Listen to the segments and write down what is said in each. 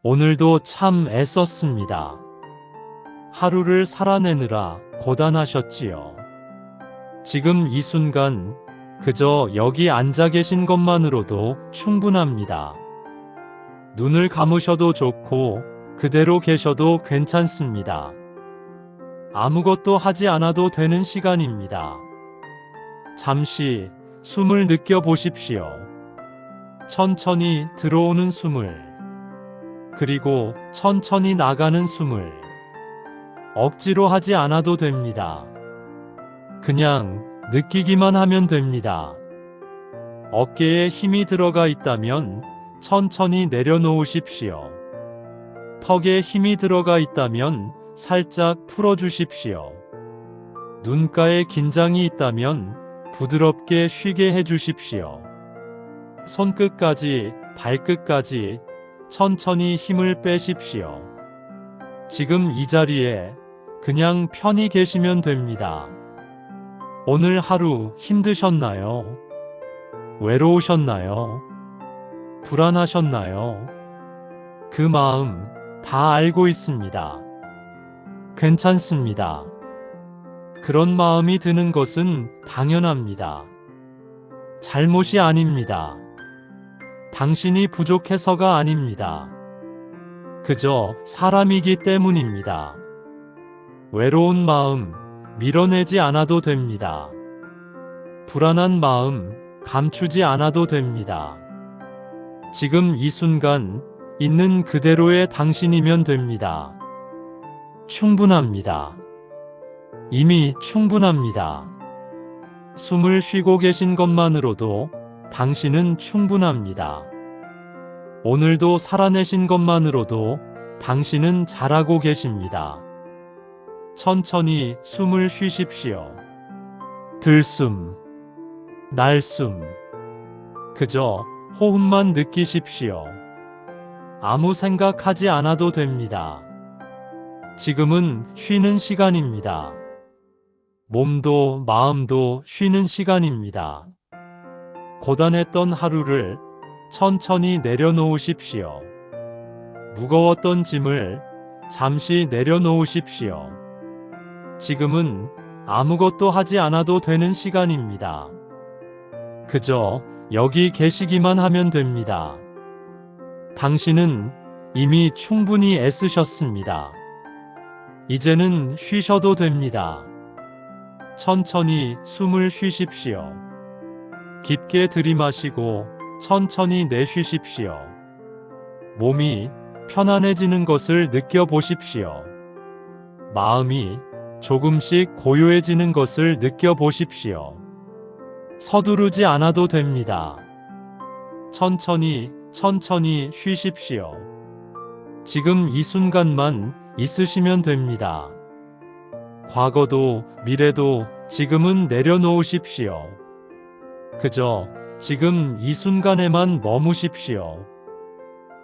오늘도 참 애썼습니다. 하루를 살아내느라 고단하셨지요. 지금 이 순간 그저 여기 앉아 계신 것만으로도 충분합니다. 눈을 감으셔도 좋고 그대로 계셔도 괜찮습니다. 아무것도 하지 않아도 되는 시간입니다. 잠시 숨을 느껴보십시오. 천천히 들어오는 숨을, 그리고 천천히 나가는 숨을. 억지로 하지 않아도 됩니다. 그냥 느끼기만 하면 됩니다. 어깨에 힘이 들어가 있다면 천천히 내려놓으십시오. 턱에 힘이 들어가 있다면 살짝 풀어주십시오. 눈가에 긴장이 있다면 부드럽게 쉬게 해주십시오. 손끝까지 발끝까지 천천히 힘을 빼십시오. 지금 이 자리에 그냥 편히 계시면 됩니다. 오늘 하루 힘드셨나요? 외로우셨나요? 불안하셨나요? 그 마음 다 알고 있습니다. 괜찮습니다. 그런 마음이 드는 것은 당연합니다. 잘못이 아닙니다. 당신이 부족해서가 아닙니다. 그저 사람이기 때문입니다. 외로운 마음 밀어내지 않아도 됩니다. 불안한 마음 감추지 않아도 됩니다. 지금 이 순간 있는 그대로의 당신이면 됩니다. 충분합니다. 이미 충분합니다. 숨을 쉬고 계신 것만으로도 당신은 충분합니다. 오늘도 살아내신 것만으로도 당신은 잘하고 계십니다. 천천히 숨을 쉬십시오. 들숨, 날숨. 그저 호흡만 느끼십시오. 아무 생각하지 않아도 됩니다. 지금은 쉬는 시간입니다. 몸도 마음도 쉬는 시간입니다. 고단했던 하루를 천천히 내려놓으십시오. 무거웠던 짐을 잠시 내려놓으십시오. 지금은 아무것도 하지 않아도 되는 시간입니다. 그저 여기 계시기만 하면 됩니다. 당신은 이미 충분히 애쓰셨습니다. 이제는 쉬셔도 됩니다. 천천히 숨을 쉬십시오. 깊게 들이마시고 천천히 내쉬십시오. 몸이 편안해지는 것을 느껴보십시오. 마음이 조금씩 고요해지는 것을 느껴보십시오. 서두르지 않아도 됩니다. 천천히 쉬십시오. 지금 이 순간만 있으시면 됩니다. 과거도 미래도 지금은 내려놓으십시오. 그저 지금 이 순간에만 머무십시오.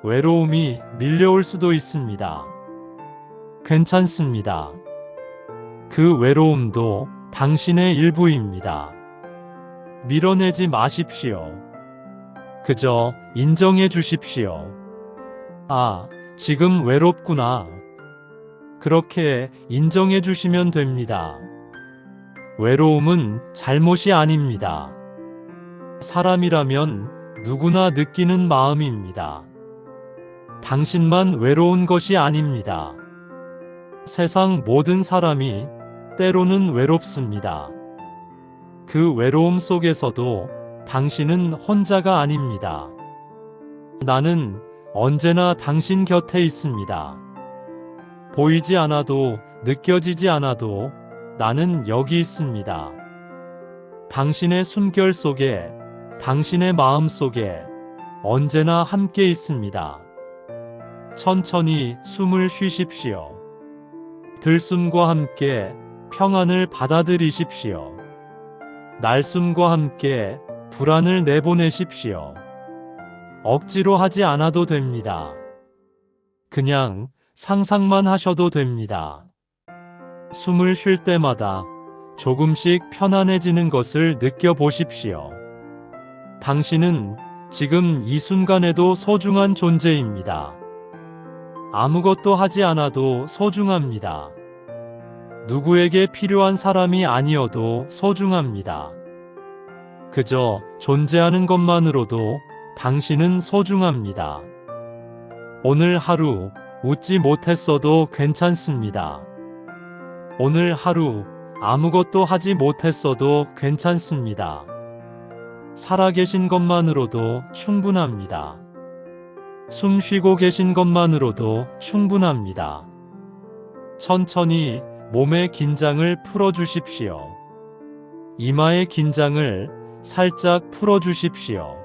외로움이 밀려올 수도 있습니다. 괜찮습니다. 그 외로움도 당신의 일부입니다. 밀어내지 마십시오. 그저 인정해 주십시오. 아, 지금 외롭구나. 그렇게 인정해 주시면 됩니다. 외로움은 잘못이 아닙니다. 사람이라면 누구나 느끼는 마음입니다. 당신만 외로운 것이 아닙니다. 세상 모든 사람이 때로는 외롭습니다. 그 외로움 속에서도 당신은 혼자가 아닙니다. 나는 언제나 당신 곁에 있습니다. 보이지 않아도 느껴지지 않아도 나는 여기 있습니다. 당신의 숨결 속에, 당신의 마음 속에 언제나 함께 있습니다. 천천히 숨을 쉬십시오. 들숨과 함께 평안을 받아들이십시오. 날숨과 함께 불안을 내보내십시오. 억지로 하지 않아도 됩니다. 그냥 상상만 하셔도 됩니다. 숨을 쉴 때마다 조금씩 편안해지는 것을 느껴보십시오. 당신은 지금 이 순간에도 소중한 존재입니다. 아무것도 하지 않아도 소중합니다. 누구에게 필요한 사람이 아니어도 소중합니다. 그저 존재하는 것만으로도 당신은 소중합니다. 오늘 하루 웃지 못했어도 괜찮습니다. 오늘 하루 아무것도 하지 못했어도 괜찮습니다. 살아계신 것만으로도 충분합니다. 숨 쉬고 계신 것만으로도 충분합니다. 천천히 몸의 긴장을 풀어주십시오. 이마의 긴장을 살짝 풀어주십시오.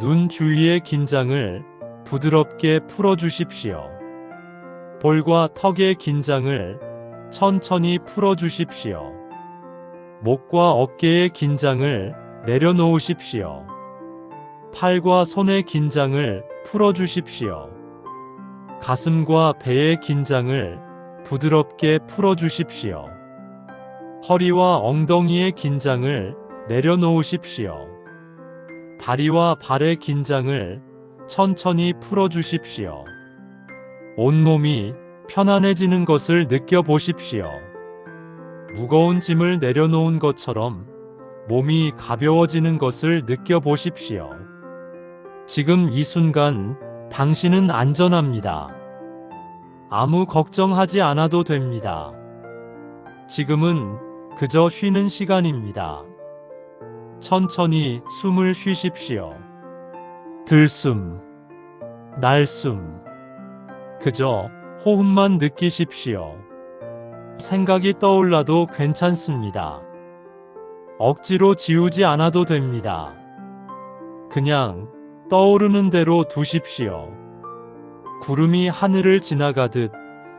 눈 주위의 긴장을 부드럽게 풀어주십시오. 볼과 턱의 긴장을 천천히 풀어주십시오. 목과 어깨의 긴장을 내려놓으십시오. 팔과 손의 긴장을 풀어주십시오. 가슴과 배의 긴장을 부드럽게 풀어주십시오. 허리와 엉덩이의 긴장을 내려놓으십시오. 다리와 발의 긴장을 천천히 풀어주십시오. 온몸이 편안해지는 것을 느껴보십시오. 무거운 짐을 내려놓은 것처럼 몸이 가벼워지는 것을 느껴보십시오. 지금 이 순간 당신은 안전합니다. 아무 걱정하지 않아도 됩니다. 지금은 그저 쉬는 시간입니다. 천천히 숨을 쉬십시오. 들숨, 날숨. 그저 호흡만 느끼십시오. 생각이 떠올라도 괜찮습니다. 억지로 지우지 않아도 됩니다. 그냥 떠오르는 대로 두십시오. 구름이 하늘을 지나가듯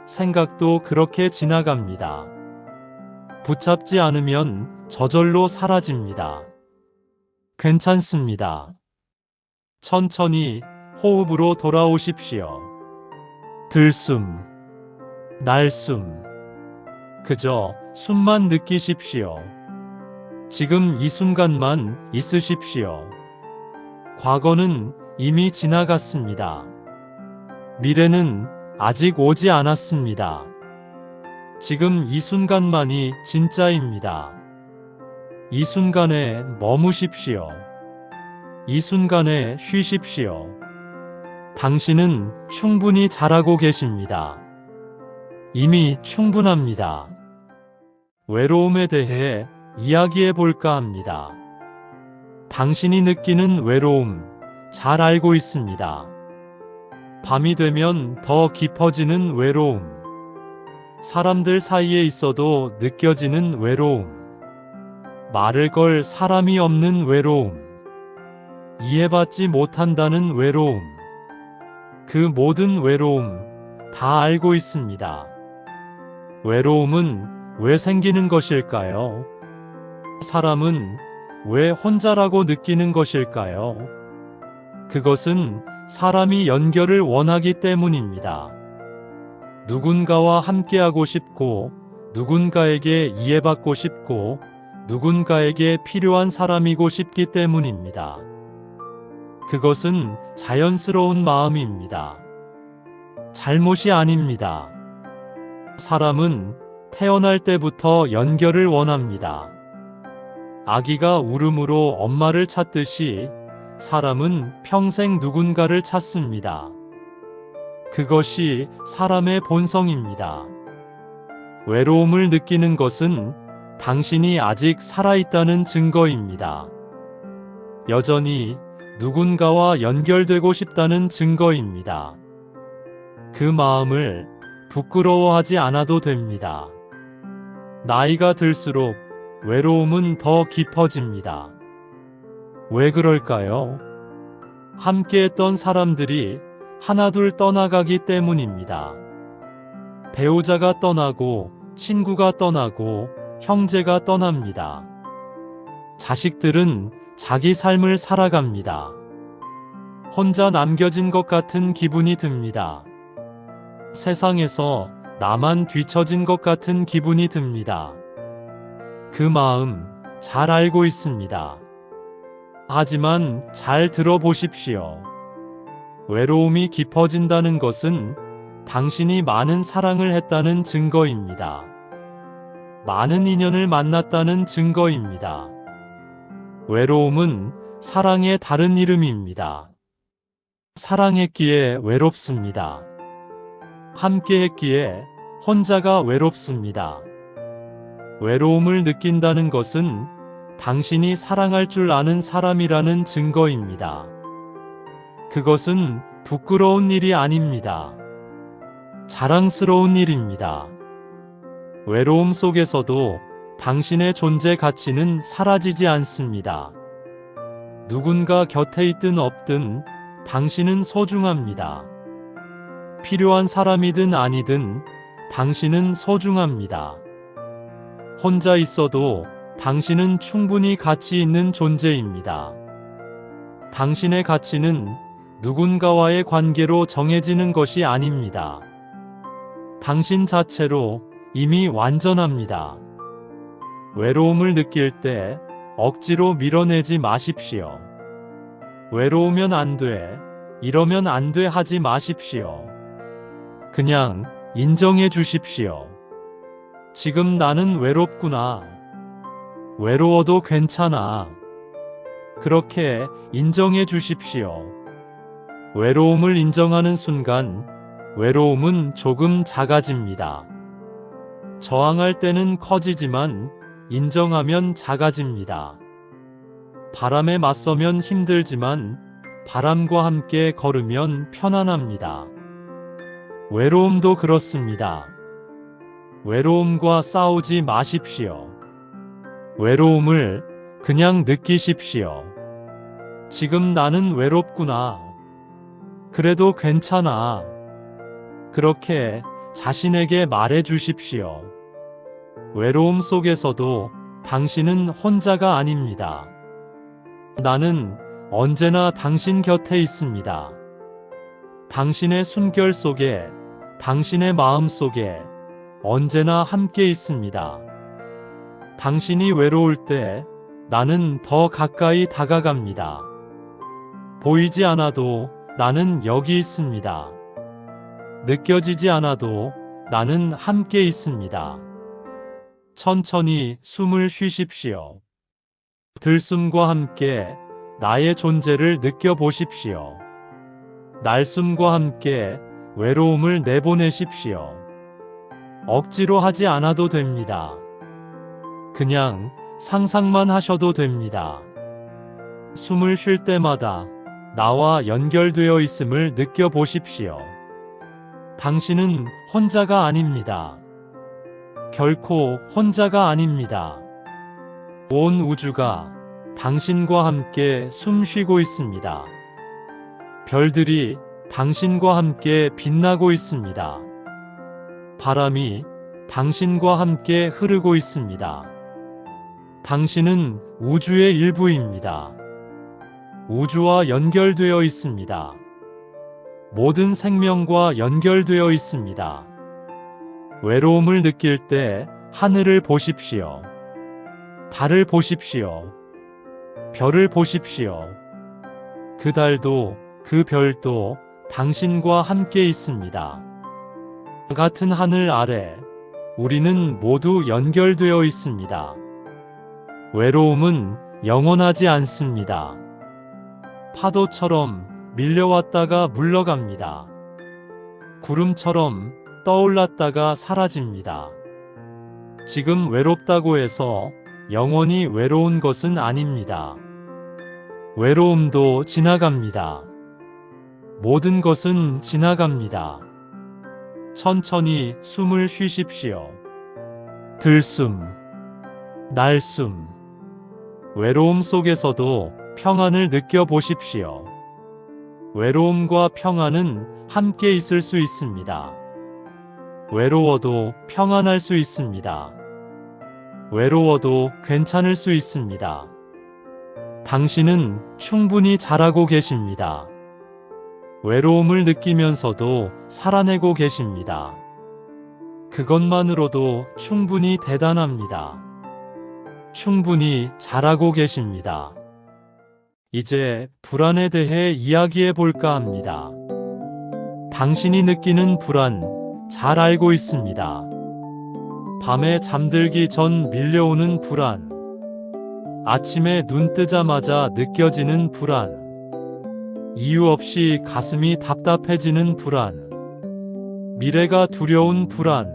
생각도 그렇게 지나갑니다. 붙잡지 않으면 저절로 사라집니다. 괜찮습니다. 천천히 호흡으로 돌아오십시오. 들숨, 날숨. 그저 숨만 느끼십시오. 지금 이 순간만 있으십시오. 과거는 이미 지나갔습니다. 미래는 아직 오지 않았습니다. 지금 이 순간만이 진짜입니다. 이 순간에 머무십시오. 이 순간에 쉬십시오. 당신은 충분히 잘하고 계십니다. 이미 충분합니다. 외로움에 대해 이야기해 볼까 합니다. 당신이 느끼는 외로움 잘 알고 있습니다. 밤이 되면 더 깊어지는 외로움. 사람들 사이에 있어도 느껴지는 외로움. 말을 걸 사람이 없는 외로움. 이해받지 못한다는 외로움. 그 모든 외로움 다 알고 있습니다. 외로움은 왜 생기는 것일까요? 사람은 왜 혼자라고 느끼는 것일까요? 그것은 사람이 연결을 원하기 때문입니다. 누군가와 함께하고 싶고, 누군가에게 이해받고 싶고, 누군가에게 필요한 사람이고 싶기 때문입니다. 그것은 자연스러운 마음입니다. 잘못이 아닙니다. 사람은 태어날 때부터 연결을 원합니다. 아기가 울음으로 엄마를 찾듯이 사람은 평생 누군가를 찾습니다. 그것이 사람의 본성입니다. 외로움을 느끼는 것은 당신이 아직 살아있다는 증거입니다. 여전히 누군가와 연결되고 싶다는 증거입니다. 그 마음을 부끄러워하지 않아도 됩니다. 나이가 들수록 외로움은 더 깊어집니다. 왜 그럴까요? 함께했던 사람들이 하나둘 떠나가기 때문입니다. 배우자가 떠나고, 친구가 떠나고, 형제가 떠납니다. 자식들은 자기 삶을 살아갑니다. 혼자 남겨진 것 같은 기분이 듭니다. 세상에서 나만 뒤처진 것 같은 기분이 듭니다. 그 마음 잘 알고 있습니다. 하지만 잘 들어보십시오. 외로움이 깊어진다는 것은 당신이 많은 사랑을 했다는 증거입니다. 많은 인연을 만났다는 증거입니다. 외로움은 사랑의 다른 이름입니다. 사랑했기에 외롭습니다. 함께했기에 혼자가 외롭습니다. 외로움을 느낀다는 것은 당신이 사랑할 줄 아는 사람이라는 증거입니다. 그것은 부끄러운 일이 아닙니다. 자랑스러운 일입니다. 외로움 속에서도 당신의 존재 가치는 사라지지 않습니다. 누군가 곁에 있든 없든 당신은 소중합니다. 필요한 사람이든 아니든 당신은 소중합니다. 혼자 있어도 당신은 충분히 가치 있는 존재입니다. 당신의 가치는 누군가와의 관계로 정해지는 것이 아닙니다. 당신 자체로 이미 완전합니다. 외로움을 느낄 때 억지로 밀어내지 마십시오. 외로우면 안 돼, 이러면 안 돼 하지 마십시오. 그냥 인정해 주십시오. 지금 나는 외롭구나. 외로워도 괜찮아. 그렇게 인정해 주십시오. 외로움을 인정하는 순간 외로움은 조금 작아집니다. 저항할 때는 커지지만 인정하면 작아집니다. 바람에 맞서면 힘들지만 바람과 함께 걸으면 편안합니다. 외로움도 그렇습니다. 외로움과 싸우지 마십시오. 외로움을 그냥 느끼십시오. 지금 나는 외롭구나. 그래도 괜찮아. 그렇게 자신에게 말해 주십시오. 외로움 속에서도 당신은 혼자가 아닙니다. 나는 언제나 당신 곁에 있습니다. 당신의 숨결 속에, 당신의 마음 속에 언제나 함께 있습니다. 당신이 외로울 때 나는 더 가까이 다가갑니다. 보이지 않아도 나는 여기 있습니다. 느껴지지 않아도 나는 함께 있습니다. 천천히 숨을 쉬십시오. 들숨과 함께 나의 존재를 느껴보십시오. 날숨과 함께 외로움을 내보내십시오. 억지로 하지 않아도 됩니다. 그냥 상상만 하셔도 됩니다. 숨을 쉴 때마다 나와 연결되어 있음을 느껴보십시오. 당신은 혼자가 아닙니다. 결코 혼자가 아닙니다. 온 우주가 당신과 함께 숨 쉬고 있습니다. 별들이 당신과 함께 빛나고 있습니다. 바람이 당신과 함께 흐르고 있습니다. 당신은 우주의 일부입니다. 우주와 연결되어 있습니다. 모든 생명과 연결되어 있습니다. 외로움을 느낄 때 하늘을 보십시오. 달을 보십시오. 별을 보십시오. 그 달도 그 별도 당신과 함께 있습니다. 같은 하늘 아래 우리는 모두 연결되어 있습니다. 외로움은 영원하지 않습니다. 파도처럼 밀려왔다가 물러갑니다. 구름처럼 떠올랐다가 사라집니다. 지금 외롭다고 해서 영원히 외로운 것은 아닙니다. 외로움도 지나갑니다. 모든 것은 지나갑니다. 천천히 숨을 쉬십시오. 들숨, 날숨. 외로움 속에서도 평안을 느껴보십시오. 외로움과 평안은 함께 있을 수 있습니다. 외로워도 평안할 수 있습니다. 외로워도 괜찮을 수 있습니다. 당신은 충분히 잘하고 계십니다. 외로움을 느끼면서도 살아내고 계십니다. 그것만으로도 충분히 대단합니다. 충분히 잘하고 계십니다. 이제 불안에 대해 이야기해 볼까 합니다. 당신이 느끼는 불안 잘 알고 있습니다. 밤에 잠들기 전 밀려오는 불안, 아침에 눈 뜨자마자 느껴지는 불안, 이유 없이 가슴이 답답해지는 불안, 미래가 두려운 불안,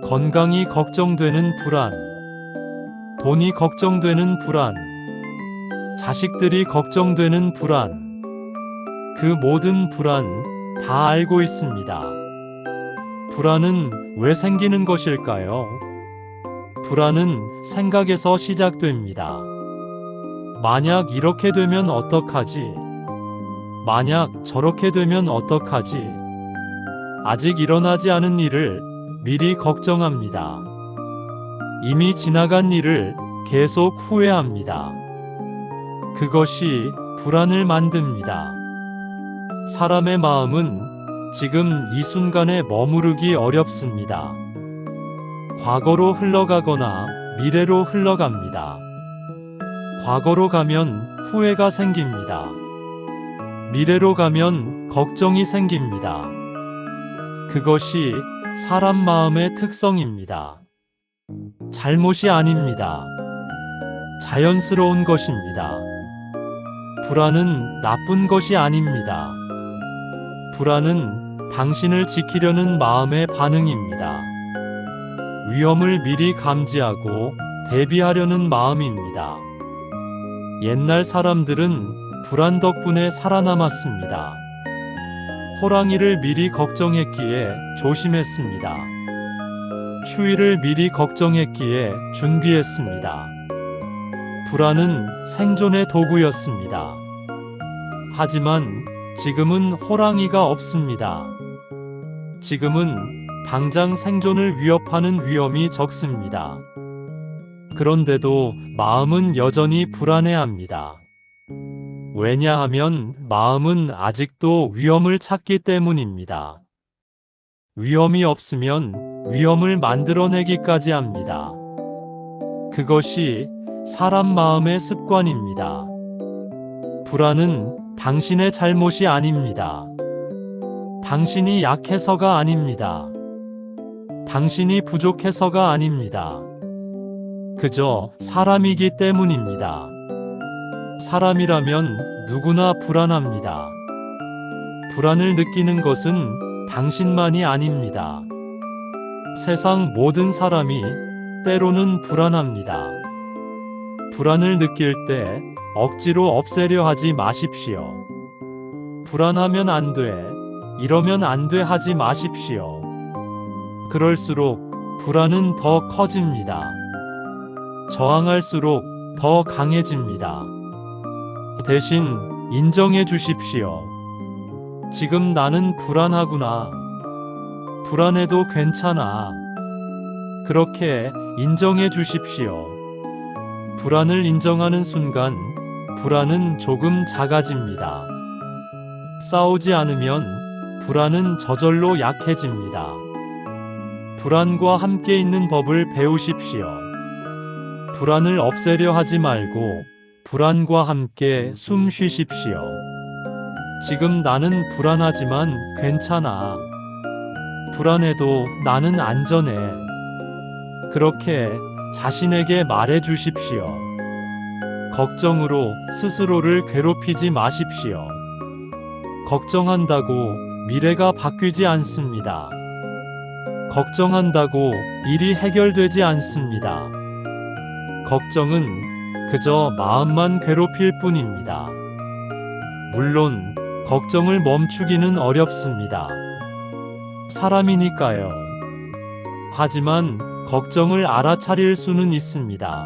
건강이 걱정되는 불안, 돈이 걱정되는 불안, 자식들이 걱정되는 불안, 그 모든 불안 다 알고 있습니다. 불안은 왜 생기는 것일까요? 불안은 생각에서 시작됩니다. 만약 이렇게 되면 어떡하지? 만약 저렇게 되면 어떡하지? 아직 일어나지 않은 일을 미리 걱정합니다. 이미 지나간 일을 계속 후회합니다. 그것이 불안을 만듭니다. 사람의 마음은 지금 이 순간에 머무르기 어렵습니다. 과거로 흘러가거나 미래로 흘러갑니다. 과거로 가면 후회가 생깁니다. 미래로 가면 걱정이 생깁니다. 그것이 사람 마음의 특성입니다. 잘못이 아닙니다. 자연스러운 것입니다. 불안은 나쁜 것이 아닙니다. 불안은 당신을 지키려는 마음의 반응입니다. 위험을 미리 감지하고 대비하려는 마음입니다. 옛날 사람들은 불안 덕분에 살아남았습니다. 호랑이를 미리 걱정했기에 조심했습니다. 추위를 미리 걱정했기에 준비했습니다. 불안은 생존의 도구였습니다. 하지만 지금은 호랑이가 없습니다. 지금은 당장 생존을 위협하는 위험이 적습니다. 그런데도 마음은 여전히 불안해합니다. 왜냐하면 마음은 아직도 위험을 찾기 때문입니다. 위험이 없으면 위험을 만들어내기까지 합니다. 그것이 사람 마음의 습관입니다. 불안은 당신의 잘못이 아닙니다. 당신이 약해서가 아닙니다. 당신이 부족해서가 아닙니다. 그저 사람이기 때문입니다. 사람이라면 누구나 불안합니다. 불안을 느끼는 것은 당신만이 아닙니다. 세상 모든 사람이 때로는 불안합니다. 불안을 느낄 때 억지로 없애려 하지 마십시오. 불안하면 안 돼, 이러면 안 돼 하지 마십시오. 그럴수록 불안은 더 커집니다. 저항할수록 더 강해집니다. 대신 인정해 주십시오. 지금 나는 불안하구나. 불안해도 괜찮아. 그렇게 인정해 주십시오. 불안을 인정하는 순간 불안은 조금 작아집니다. 싸우지 않으면 불안은 저절로 약해집니다. 불안과 함께 있는 법을 배우십시오. 불안을 없애려 하지 말고 불안과 함께 숨 쉬십시오. 지금 나는 불안하지만 괜찮아. 불안해도 나는 안전해. 그렇게 자신에게 말해 주십시오. 걱정으로 스스로를 괴롭히지 마십시오. 걱정한다고 미래가 바뀌지 않습니다. 걱정한다고 일이 해결되지 않습니다. 걱정은 그저 마음만 괴롭힐 뿐입니다. 물론 걱정을 멈추기는 어렵습니다. 사람이니까요. 하지만 걱정을 알아차릴 수는 있습니다.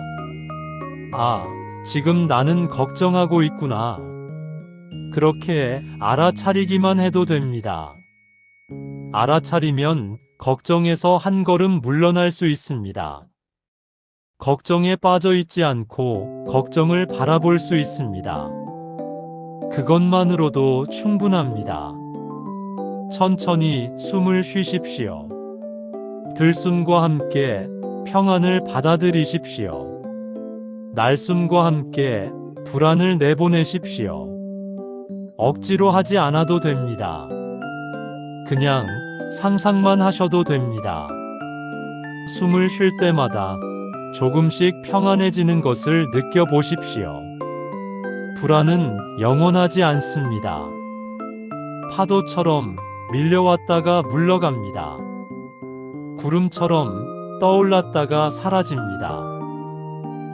아, 지금 나는 걱정하고 있구나. 그렇게 알아차리기만 해도 됩니다. 알아차리면 걱정에서 한 걸음 물러날 수 있습니다. 걱정에 빠져 있지 않고 걱정을 바라볼 수 있습니다. 그것만으로도 충분합니다. 천천히 숨을 쉬십시오. 들숨과 함께 평안을 받아들이십시오. 날숨과 함께 불안을 내보내십시오. 억지로 하지 않아도 됩니다. 그냥 상상만 하셔도 됩니다. 숨을 쉴 때마다 조금씩 평안해지는 것을 느껴보십시오. 불안은 영원하지 않습니다. 파도처럼 밀려왔다가 물러갑니다. 구름처럼 떠올랐다가 사라집니다.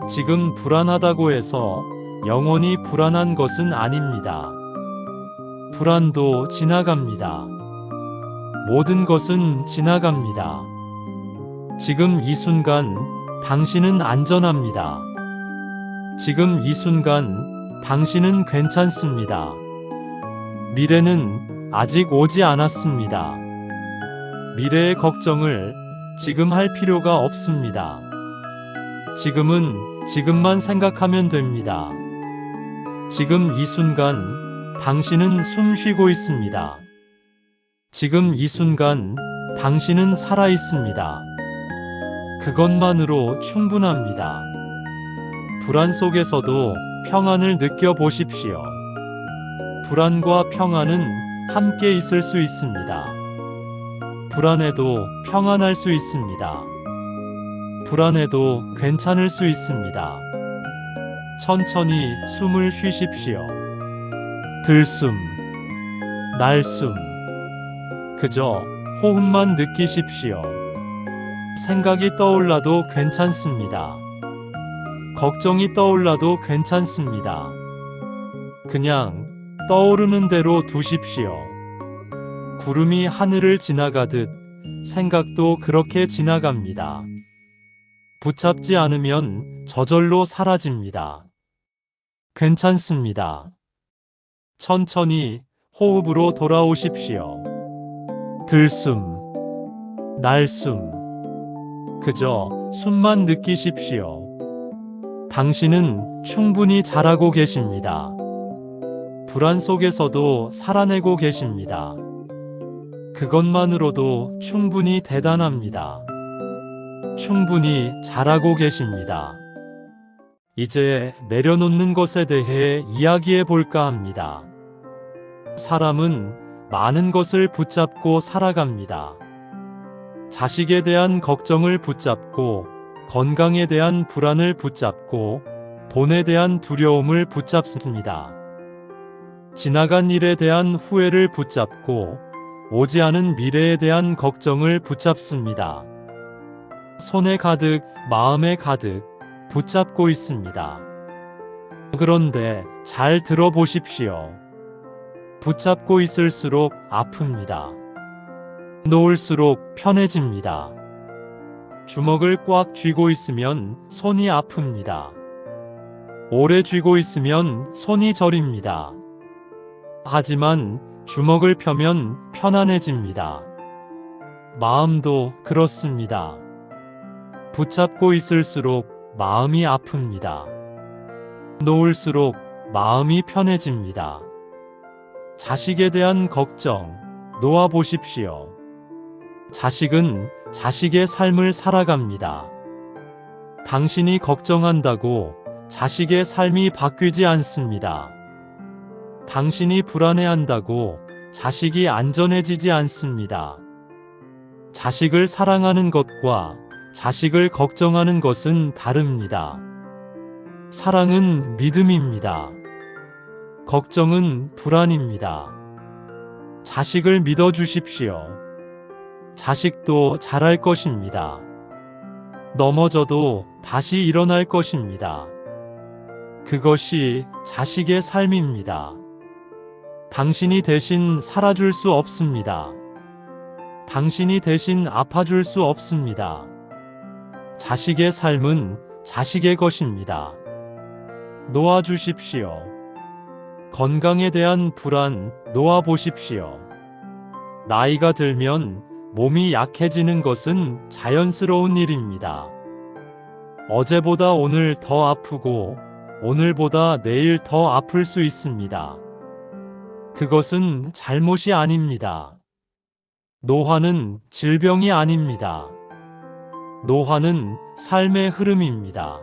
지금 불안하다고 해서 영원히 불안한 것은 아닙니다. 불안도 지나갑니다. 모든 것은 지나갑니다. 지금 이 순간 당신은 안전합니다. 지금 이 순간 당신은 괜찮습니다. 미래는 아직 오지 않았습니다. 미래의 걱정을 지금 할 필요가 없습니다. 지금은 지금만 생각하면 됩니다. 지금 이 순간 당신은 숨 쉬고 있습니다. 지금 이 순간 당신은 살아 있습니다. 그것만으로 충분합니다. 불안 속에서도 평안을 느껴보십시오. 불안과 평안은 함께 있을 수 있습니다. 불안해도 평안할 수 있습니다. 불안해도 괜찮을 수 있습니다. 천천히 숨을 쉬십시오. 들숨, 날숨. 그저 호흡만 느끼십시오. 생각이 떠올라도 괜찮습니다. 걱정이 떠올라도 괜찮습니다. 그냥 떠오르는 대로 두십시오. 구름이 하늘을 지나가듯 생각도 그렇게 지나갑니다. 붙잡지 않으면 저절로 사라집니다. 괜찮습니다. 천천히 호흡으로 돌아오십시오. 들숨, 날숨. 그저 숨만 느끼십시오. 당신은 충분히 잘하고 계십니다. 불안 속에서도 살아내고 계십니다. 그것만으로도 충분히 대단합니다. 충분히 잘하고 계십니다. 이제 내려놓는 것에 대해 이야기해 볼까 합니다. 사람은 많은 것을 붙잡고 살아갑니다. 자식에 대한 걱정을 붙잡고, 건강에 대한 불안을 붙잡고, 돈에 대한 두려움을 붙잡습니다. 지나간 일에 대한 후회를 붙잡고, 오지 않은 미래에 대한 걱정을 붙잡습니다. 손에 가득, 마음에 가득 붙잡고 있습니다. 그런데 잘 들어보십시오. 붙잡고 있을수록 아픕니다. 놓을수록 편해집니다. 주먹을 꽉 쥐고 있으면 손이 아픕니다. 오래 쥐고 있으면 손이 저립니다. 하지만 주먹을 펴면 편안해집니다. 마음도 그렇습니다. 붙잡고 있을수록 마음이 아픕니다. 놓을수록 마음이 편해집니다. 자식에 대한 걱정 놓아보십시오. 자식은 자식의 삶을 살아갑니다. 당신이 걱정한다고 자식의 삶이 바뀌지 않습니다. 당신이 불안해한다고 자식이 안전해지지 않습니다. 자식을 사랑하는 것과 자식을 걱정하는 것은 다릅니다. 사랑은 믿음입니다. 걱정은 불안입니다. 자식을 믿어주십시오. 자식도 잘할 것입니다. 넘어져도 다시 일어날 것입니다. 그것이 자식의 삶입니다. 당신이 대신 살아줄 수 없습니다. 당신이 대신 아파줄 수 없습니다. 자식의 삶은 자식의 것입니다. 놓아주십시오. 건강에 대한 불안 놓아보십시오. 나이가 들면 몸이 약해지는 것은 자연스러운 일입니다. 어제보다 오늘 더 아프고 오늘보다 내일 더 아플 수 있습니다. 그것은 잘못이 아닙니다. 노화는 질병이 아닙니다. 노화는 삶의 흐름입니다.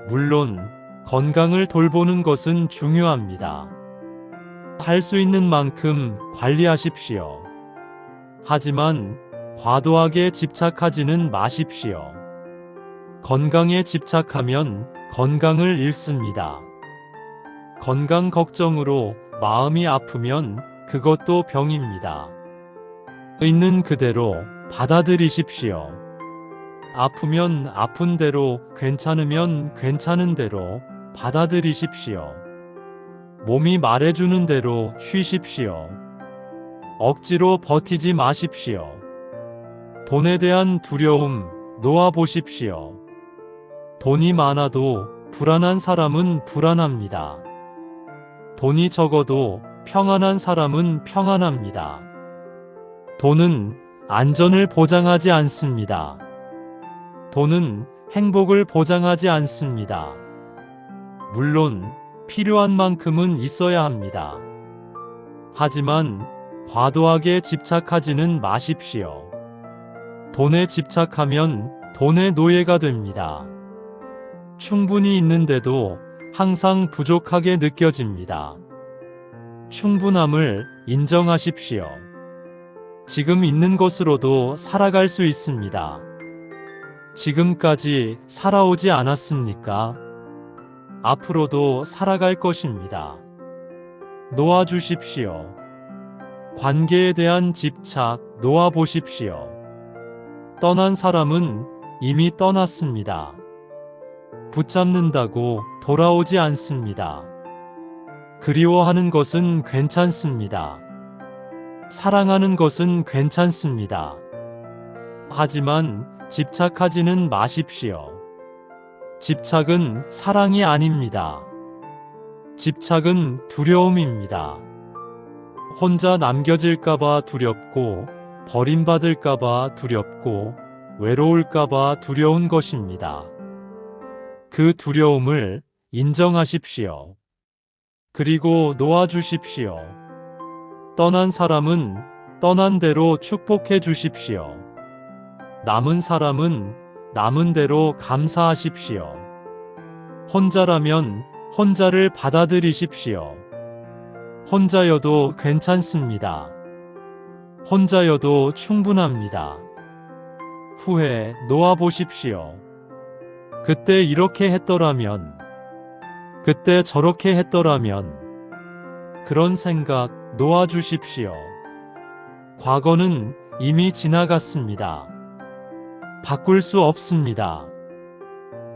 물론 건강을 돌보는 것은 중요합니다. 할 수 있는 만큼 관리하십시오. 하지만 과도하게 집착하지는 마십시오. 건강에 집착하면 건강을 잃습니다. 건강 걱정으로 마음이 아프면 그것도 병입니다. 있는 그대로 받아들이십시오. 아프면 아픈 대로, 괜찮으면 괜찮은 대로 받아들이십시오. 몸이 말해주는 대로 쉬십시오. 억지로 버티지 마십시오. 돈에 대한 두려움 놓아보십시오. 돈이 많아도 불안한 사람은 불안합니다. 돈이 적어도 평안한 사람은 평안합니다. 돈은 안전을 보장하지 않습니다. 돈은 행복을 보장하지 않습니다. 물론 필요한 만큼은 있어야 합니다. 하지만 과도하게 집착하지는 마십시오. 돈에 집착하면 돈의 노예가 됩니다. 충분히 있는데도 항상 부족하게 느껴집니다. 충분함을 인정하십시오. 지금 있는 것으로도 살아갈 수 있습니다. 지금까지 살아오지 않았습니까? 앞으로도 살아갈 것입니다. 놓아주십시오. 관계에 대한 집착 놓아보십시오. 떠난 사람은 이미 떠났습니다. 붙잡는다고 돌아오지 않습니다. 그리워하는 것은 괜찮습니다. 사랑하는 것은 괜찮습니다. 하지만 집착하지는 마십시오. 집착은 사랑이 아닙니다. 집착은 두려움입니다. 혼자 남겨질까봐 두렵고, 버림받을까봐 두렵고, 외로울까봐 두려운 것입니다. 그 두려움을 인정하십시오. 그리고 놓아주십시오. 떠난 사람은 떠난 대로 축복해 주십시오. 남은 사람은 남은 대로 감사하십시오. 혼자라면 혼자를 받아들이십시오. 혼자여도 괜찮습니다. 혼자여도 충분합니다. 후회 놓아보십시오. 그때 이렇게 했더라면, 그때 저렇게 했더라면, 그런 생각 놓아주십시오. 과거는 이미 지나갔습니다. 바꿀 수 없습니다.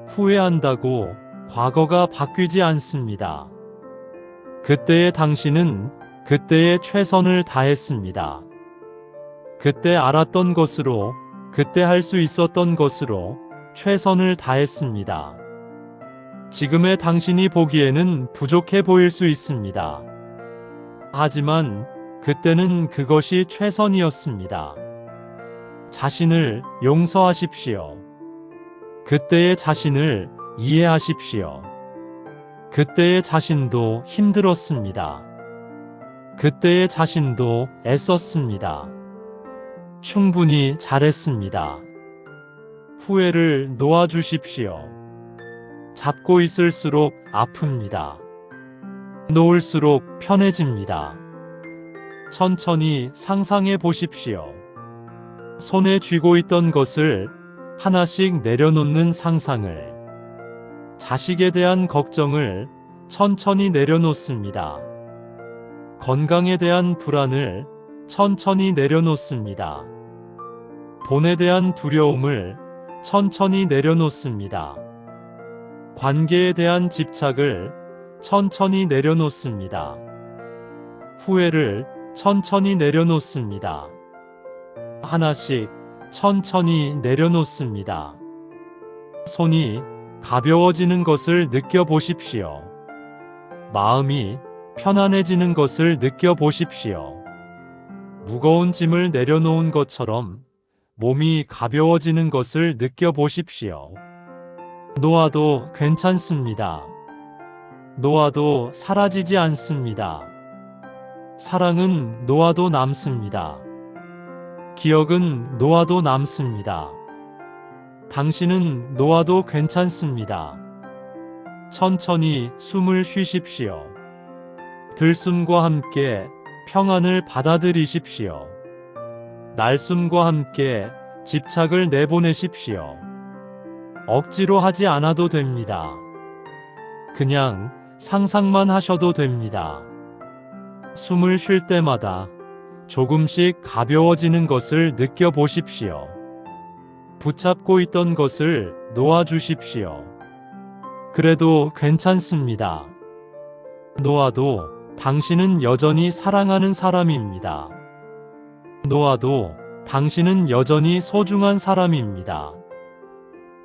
후회한다고 과거가 바뀌지 않습니다. 그때의 당신은 그때의 최선을 다했습니다. 그때 알았던 것으로, 그때 할 수 있었던 것으로 최선을 다했습니다. 지금의 당신이 보기에는 부족해 보일 수 있습니다. 하지만 그때는 그것이 최선이었습니다. 자신을 용서하십시오. 그때의 자신을 이해하십시오. 그때의 자신도 힘들었습니다. 그때의 자신도 애썼습니다. 충분히 잘했습니다. 후회를 놓아주십시오. 잡고 있을수록 아픕니다. 놓을수록 편해집니다. 천천히 상상해 보십시오. 손에 쥐고 있던 것을 하나씩 내려놓는 상상을, 자식에 대한 걱정을 천천히 내려놓습니다. 건강에 대한 불안을 천천히 내려놓습니다. 돈에 대한 두려움을 천천히 내려놓습니다. 관계에 대한 집착을 천천히 내려놓습니다. 후회를 천천히 내려놓습니다. 하나씩 천천히 내려놓습니다. 손이 가벼워지는 것을 느껴보십시오. 마음이 편안해지는 것을 느껴보십시오. 무거운 짐을 내려놓은 것처럼 몸이 가벼워지는 것을 느껴보십시오. 놓아도 괜찮습니다. 놓아도 사라지지 않습니다. 사랑은 놓아도 남습니다. 기억은 놓아도 남습니다. 당신은 놓아도 괜찮습니다. 천천히 숨을 쉬십시오. 들숨과 함께 평안을 받아들이십시오. 날숨과 함께 집착을 내보내십시오. 억지로 하지 않아도 됩니다. 그냥 상상만 하셔도 됩니다. 숨을 쉴 때마다 조금씩 가벼워지는 것을 느껴보십시오. 붙잡고 있던 것을 놓아주십시오. 그래도 괜찮습니다. 놓아도 당신은 여전히 사랑하는 사람입니다. 놓아도 당신은 여전히 소중한 사람입니다.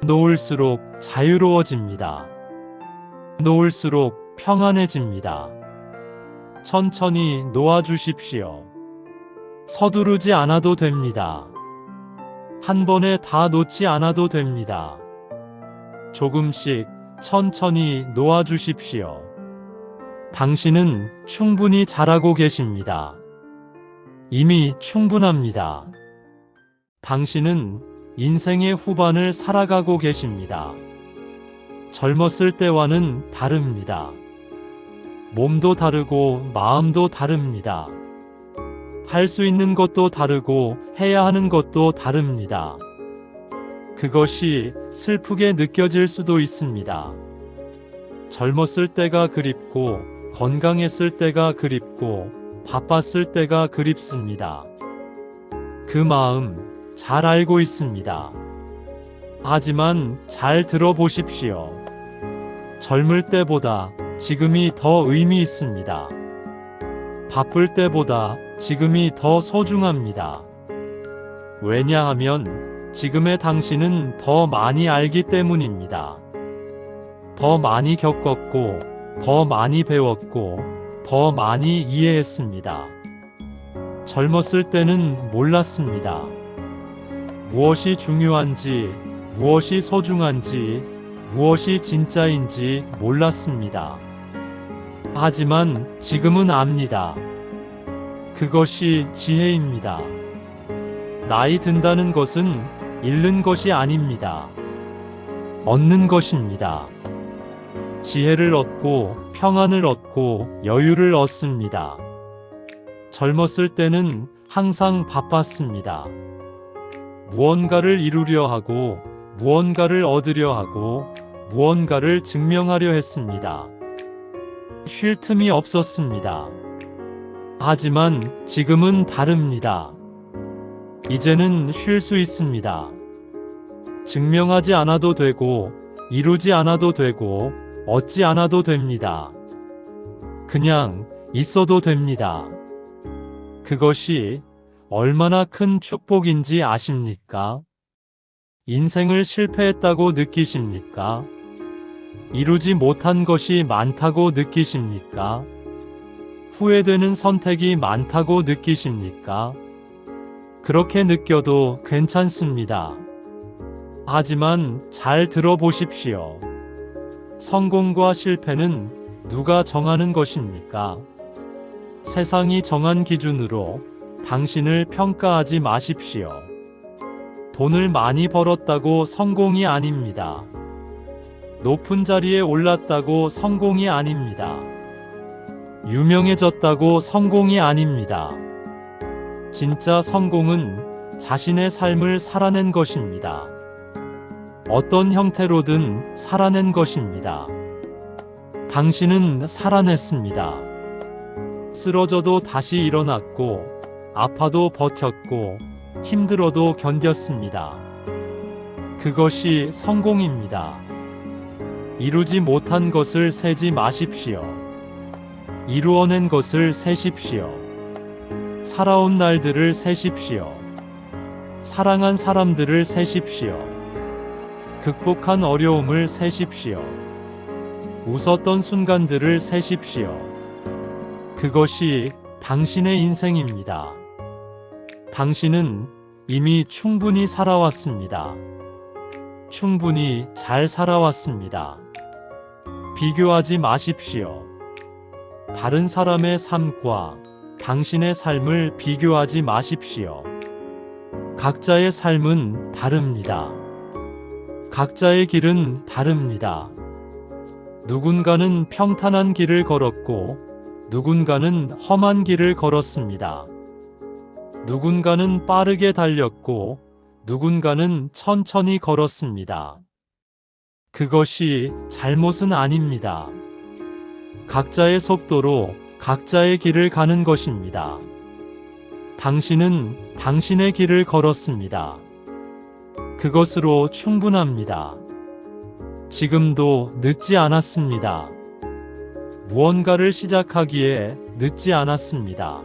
놓을수록 자유로워집니다. 놓을수록 평안해집니다. 천천히 놓아주십시오. 서두르지 않아도 됩니다. 한 번에 다 놓지 않아도 됩니다. 조금씩 천천히 놓아주십시오. 당신은 충분히 잘하고 계십니다. 이미 충분합니다. 당신은 인생의 후반을 살아가고 계십니다. 젊었을 때와는 다릅니다. 몸도 다르고 마음도 다릅니다. 할 수 있는 것도 다르고 해야 하는 것도 다릅니다. 그것이 슬프게 느껴질 수도 있습니다. 젊었을 때가 그립고 건강했을 때가 그립고 바빴을 때가 그립습니다. 그 마음 잘 알고 있습니다. 하지만 잘 들어보십시오. 젊을 때보다 지금이 더 의미 있습니다. 바쁠 때보다 지금이 더 소중합니다. 왜냐하면 지금의 당신은 더 많이 알기 때문입니다. 더 많이 겪었고, 더 많이 배웠고, 더 많이 이해했습니다. 젊었을 때는 몰랐습니다. 무엇이 중요한지, 무엇이 소중한지, 무엇이 진짜인지 몰랐습니다. 하지만 지금은 압니다. 그것이 지혜입니다. 나이 든다는 것은 잃는 것이 아닙니다. 얻는 것입니다. 지혜를 얻고 평안을 얻고 여유를 얻습니다. 젊었을 때는 항상 바빴습니다. 무언가를 이루려 하고 무언가를 얻으려 하고 무언가를 증명하려 했습니다. 쉴 틈이 없었습니다. 하지만 지금은 다릅니다. 이제는 쉴 수 있습니다. 증명하지 않아도 되고 이루지 않아도 되고 얻지 않아도 됩니다. 그냥 있어도 됩니다. 그것이 얼마나 큰 축복인지 아십니까? 인생을 실패했다고 느끼십니까? 이루지 못한 것이 많다고 느끼십니까? 후회되는 선택이 많다고 느끼십니까? 그렇게 느껴도 괜찮습니다. 하지만 잘 들어보십시오. 성공과 실패는 누가 정하는 것입니까? 세상이 정한 기준으로 당신을 평가하지 마십시오. 돈을 많이 벌었다고 성공이 아닙니다. 높은 자리에 올랐다고 성공이 아닙니다. 유명해졌다고 성공이 아닙니다. 진짜 성공은 자신의 삶을 살아낸 것입니다. 어떤 형태로든 살아낸 것입니다. 당신은 살아냈습니다. 쓰러져도 다시 일어났고, 아파도 버텼고, 힘들어도 견뎠습니다. 그것이 성공입니다. 이루지 못한 것을 세지 마십시오. 이루어낸 것을 세십시오. 살아온 날들을 세십시오. 사랑한 사람들을 세십시오. 극복한 어려움을 세십시오. 웃었던 순간들을 세십시오. 그것이 당신의 인생입니다. 당신은 이미 충분히 살아왔습니다. 충분히 잘 살아왔습니다. 비교하지 마십시오. 다른 사람의 삶과 당신의 삶을 비교하지 마십시오. 각자의 삶은 다릅니다. 각자의 길은 다릅니다. 누군가는 평탄한 길을 걸었고, 누군가는 험한 길을 걸었습니다. 누군가는 빠르게 달렸고 누군가는 천천히 걸었습니다. 그것이 잘못은 아닙니다. 각자의 속도로 각자의 길을 가는 것입니다. 당신은 당신의 길을 걸었습니다. 그것으로 충분합니다. 지금도 늦지 않았습니다. 무언가를 시작하기에 늦지 않았습니다.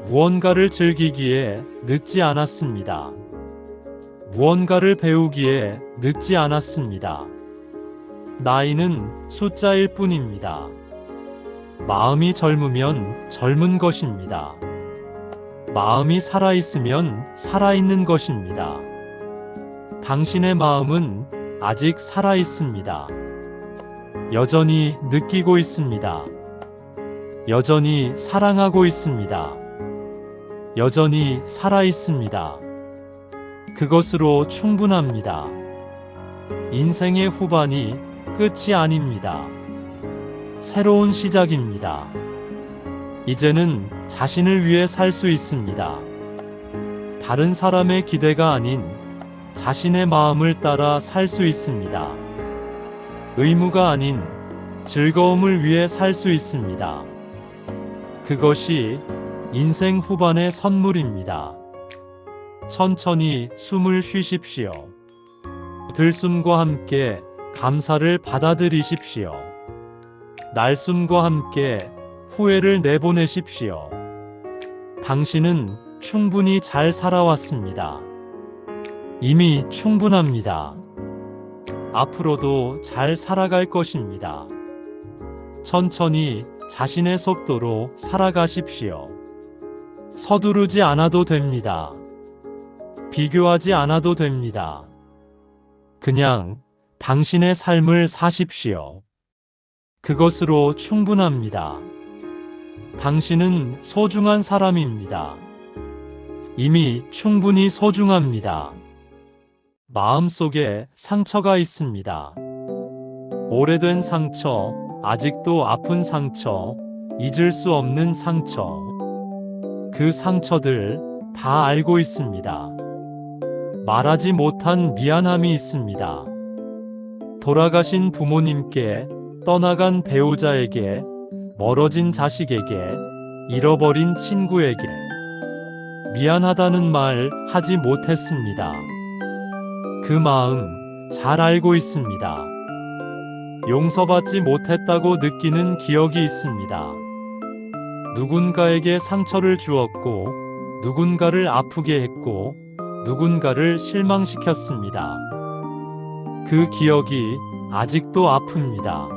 무언가를 즐기기에 늦지 않았습니다. 무언가를 배우기에 늦지 않았습니다. 나이는 숫자일 뿐입니다. 마음이 젊으면 젊은 것입니다. 마음이 살아있으면 살아있는 것입니다. 당신의 마음은 아직 살아있습니다. 여전히 느끼고 있습니다. 여전히 사랑하고 있습니다. 여전히 살아있습니다. 그것으로 충분합니다. 인생의 후반이 끝이 아닙니다. 새로운 시작입니다. 이제는 자신을 위해 살 수 있습니다. 다른 사람의 기대가 아닌 자신의 마음을 따라 살 수 있습니다. 의무가 아닌 즐거움을 위해 살 수 있습니다. 그것이 인생 후반의 선물입니다. 천천히 숨을 쉬십시오. 들숨과 함께 감사를 받아들이십시오. 날숨과 함께 후회를 내보내십시오. 당신은 충분히 잘 살아왔습니다. 이미 충분합니다. 앞으로도 잘 살아갈 것입니다. 천천히 자신의 속도로 살아가십시오. 서두르지 않아도 됩니다. 비교하지 않아도 됩니다. 그냥 당신의 삶을 사십시오. 그것으로 충분합니다. 당신은 소중한 사람입니다. 이미 충분히 소중합니다. 마음속에 상처가 있습니다. 오래된 상처, 아직도 아픈 상처, 잊을 수 없는 상처. 그 상처들 다 알고 있습니다. 말하지 못한 미안함이 있습니다. 돌아가신 부모님께, 떠나간 배우자에게, 멀어진 자식에게, 잃어버린 친구에게 미안하다는 말 하지 못했습니다. 그 마음 잘 알고 있습니다. 용서받지 못했다고 느끼는 기억이 있습니다. 누군가에게 상처를 주었고, 누군가를 아프게 했고, 누군가를 실망시켰습니다. 그 기억이 아직도 아픕니다.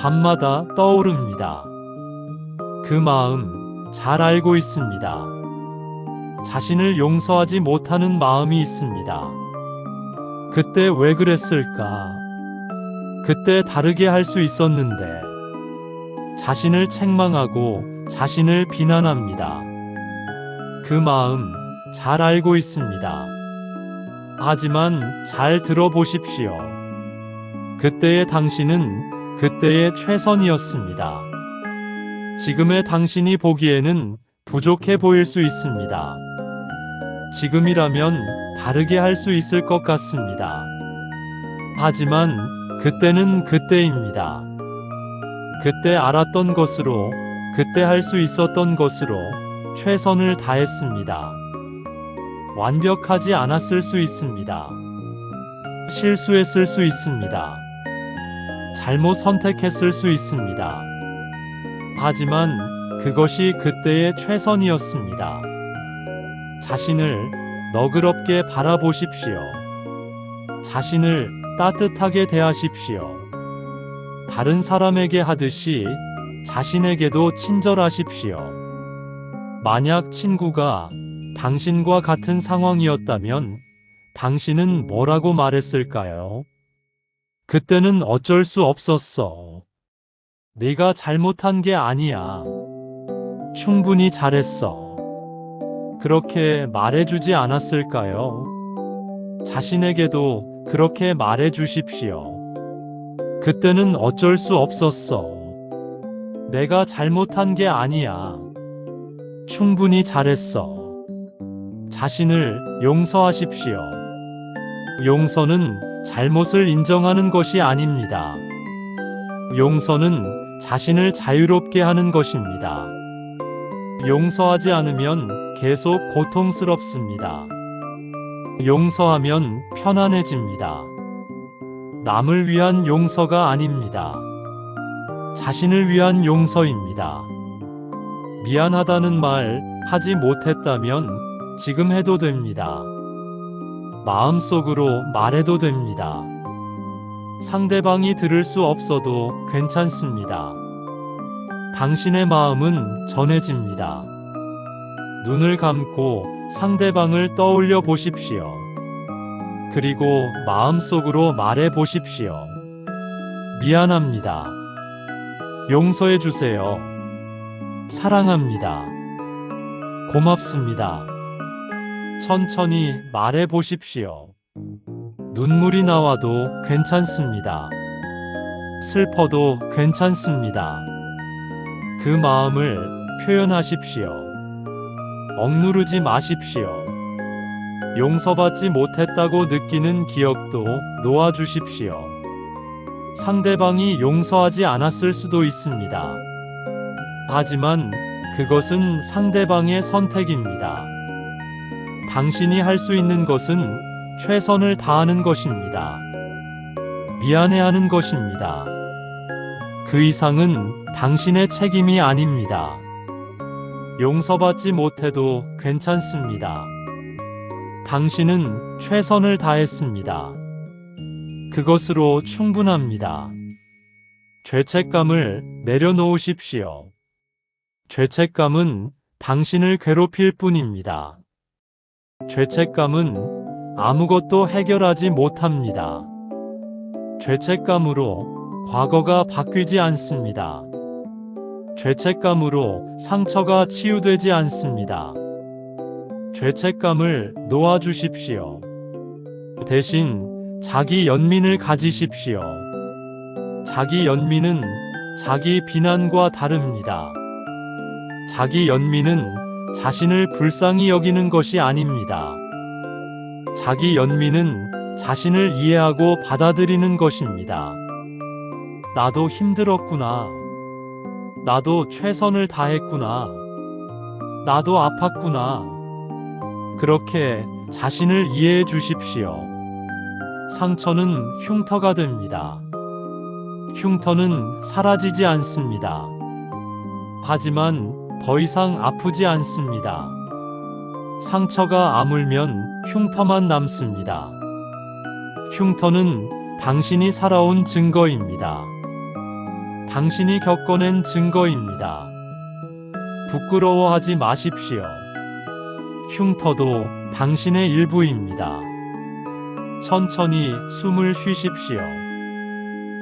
밤마다 떠오릅니다. 그 마음 잘 알고 있습니다. 자신을 용서하지 못하는 마음이 있습니다. 그때 왜 그랬을까? 그때 다르게 할 수 있었는데. 자신을 책망하고 자신을 비난합니다. 그 마음 잘 알고 있습니다. 하지만 잘 들어보십시오. 그때의 당신은 그때의 최선이었습니다. 지금의 당신이 보기에는 부족해 보일 수 있습니다. 지금이라면 다르게 할 수 있을 것 같습니다. 하지만 그때는 그때입니다. 그때 알았던 것으로, 그때 할 수 있었던 것으로 최선을 다했습니다. 완벽하지 않았을 수 있습니다. 실수했을 수 있습니다. 잘못 선택했을 수 있습니다. 하지만 그것이 그때의 최선이었습니다. 자신을 너그럽게 바라보십시오. 자신을 따뜻하게 대하십시오. 다른 사람에게 하듯이 자신에게도 친절하십시오. 만약 친구가 당신과 같은 상황이었다면 당신은 뭐라고 말했을까요? 그때는 어쩔 수 없었어. 네가 잘못한 게 아니야. 충분히 잘했어. 그렇게 말해주지 않았을까요? 자신에게도 그렇게 말해주십시오. 그때는 어쩔 수 없었어. 내가 잘못한 게 아니야. 충분히 잘했어. 자신을 용서하십시오. 용서는 잘못을 인정하는 것이 아닙니다. 용서는 자신을 자유롭게 하는 것입니다. 용서하지 않으면 계속 고통스럽습니다. 용서하면 편안해집니다. 남을 위한 용서가 아닙니다. 자신을 위한 용서입니다. 미안하다는 말 하지 못했다면 지금 해도 됩니다. 마음속으로 말해도 됩니다. 상대방이 들을 수 없어도 괜찮습니다. 당신의 마음은 전해집니다. 눈을 감고 상대방을 떠올려 보십시오. 그리고 마음속으로 말해 보십시오. 미안합니다. 용서해 주세요. 사랑합니다. 고맙습니다. 천천히 말해 보십시오. 눈물이 나와도 괜찮습니다. 슬퍼도 괜찮습니다. 그 마음을 표현하십시오. 억누르지 마십시오. 용서받지 못했다고 느끼는 기억도 놓아주십시오. 상대방이 용서하지 않았을 수도 있습니다. 하지만 그것은 상대방의 선택입니다. 당신이 할 수 있는 것은 최선을 다하는 것입니다. 미안해하는 것입니다. 그 이상은 당신의 책임이 아닙니다. 용서받지 못해도 괜찮습니다. 당신은 최선을 다했습니다. 그것으로 충분합니다. 죄책감을 내려놓으십시오. 죄책감은 당신을 괴롭힐 뿐입니다. 죄책감은 아무것도 해결하지 못합니다. 죄책감으로 과거가 바뀌지 않습니다. 죄책감으로 상처가 치유되지 않습니다. 죄책감을 놓아주십시오. 대신 자기 연민을 가지십시오. 자기 연민은 자기 비난과 다릅니다. 자기 연민은 자신을 불쌍히 여기는 것이 아닙니다. 자기 연민은 자신을 이해하고 받아들이는 것입니다. 나도 힘들었구나. 나도 최선을 다했구나. 나도 아팠구나. 그렇게 자신을 이해해 주십시오. 상처는 흉터가 됩니다. 흉터는 사라지지 않습니다. 하지만 더 이상 아프지 않습니다. 상처가 아물면 흉터만 남습니다. 흉터는 당신이 살아온 증거입니다. 당신이 겪어낸 증거입니다. 부끄러워하지 마십시오. 흉터도 당신의 일부입니다. 천천히 숨을 쉬십시오.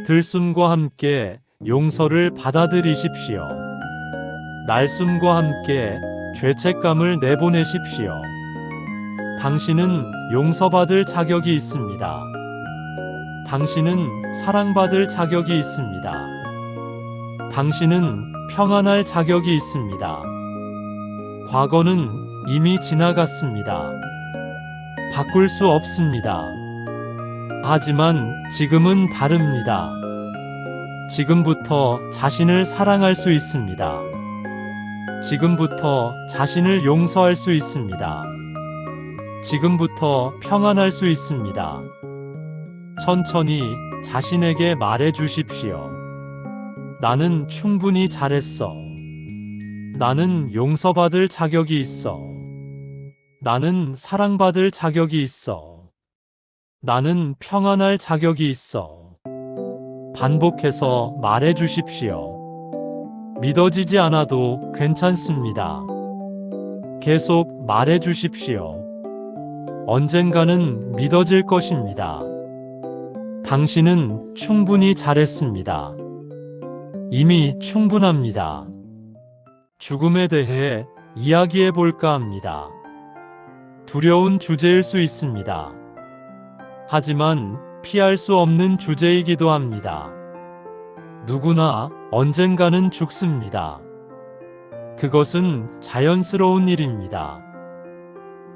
들숨과 함께 용서를 받아들이십시오. 날숨과 함께 죄책감을 내보내십시오. 당신은 용서받을 자격이 있습니다. 당신은 사랑받을 자격이 있습니다. 당신은 평안할 자격이 있습니다. 과거는 이미 지나갔습니다. 바꿀 수 없습니다. 하지만 지금은 다릅니다. 지금부터 자신을 사랑할 수 있습니다. 지금부터 자신을 용서할 수 있습니다. 지금부터 평안할 수 있습니다. 천천히 자신에게 말해 주십시오. 나는 충분히 잘했어. 나는 용서받을 자격이 있어. 나는 사랑받을 자격이 있어. 나는 평안할 자격이 있어. 반복해서 말해 주십시오. 믿어지지 않아도 괜찮습니다. 계속 말해 주십시오. 언젠가는 믿어질 것입니다. 당신은 충분히 잘했습니다. 이미 충분합니다. 죽음에 대해 이야기해 볼까 합니다. 두려운 주제일 수 있습니다. 하지만 피할 수 없는 주제이기도 합니다. 누구나 언젠가는 죽습니다. 그것은 자연스러운 일입니다.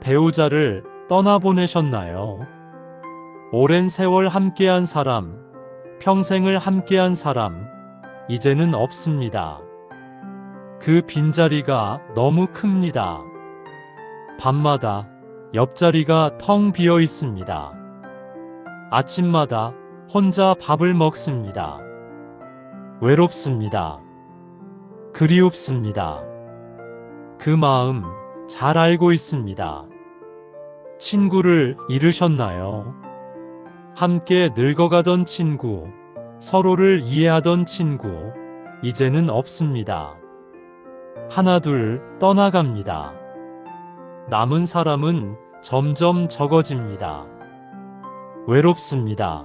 배우자를 떠나보내셨나요? 오랜 세월 함께한 사람, 평생을 함께한 사람, 이제는 없습니다. 그 빈자리가 너무 큽니다. 밤마다 옆자리가 텅 비어 있습니다. 아침마다 혼자 밥을 먹습니다. 외롭습니다. 그리웁습니다. 그 마음 잘 알고 있습니다. 친구를 잃으셨나요? 함께 늙어가던 친구, 서로를 이해하던 친구, 이제는 없습니다. 하나둘 떠나갑니다. 남은 사람은 점점 적어집니다. 외롭습니다.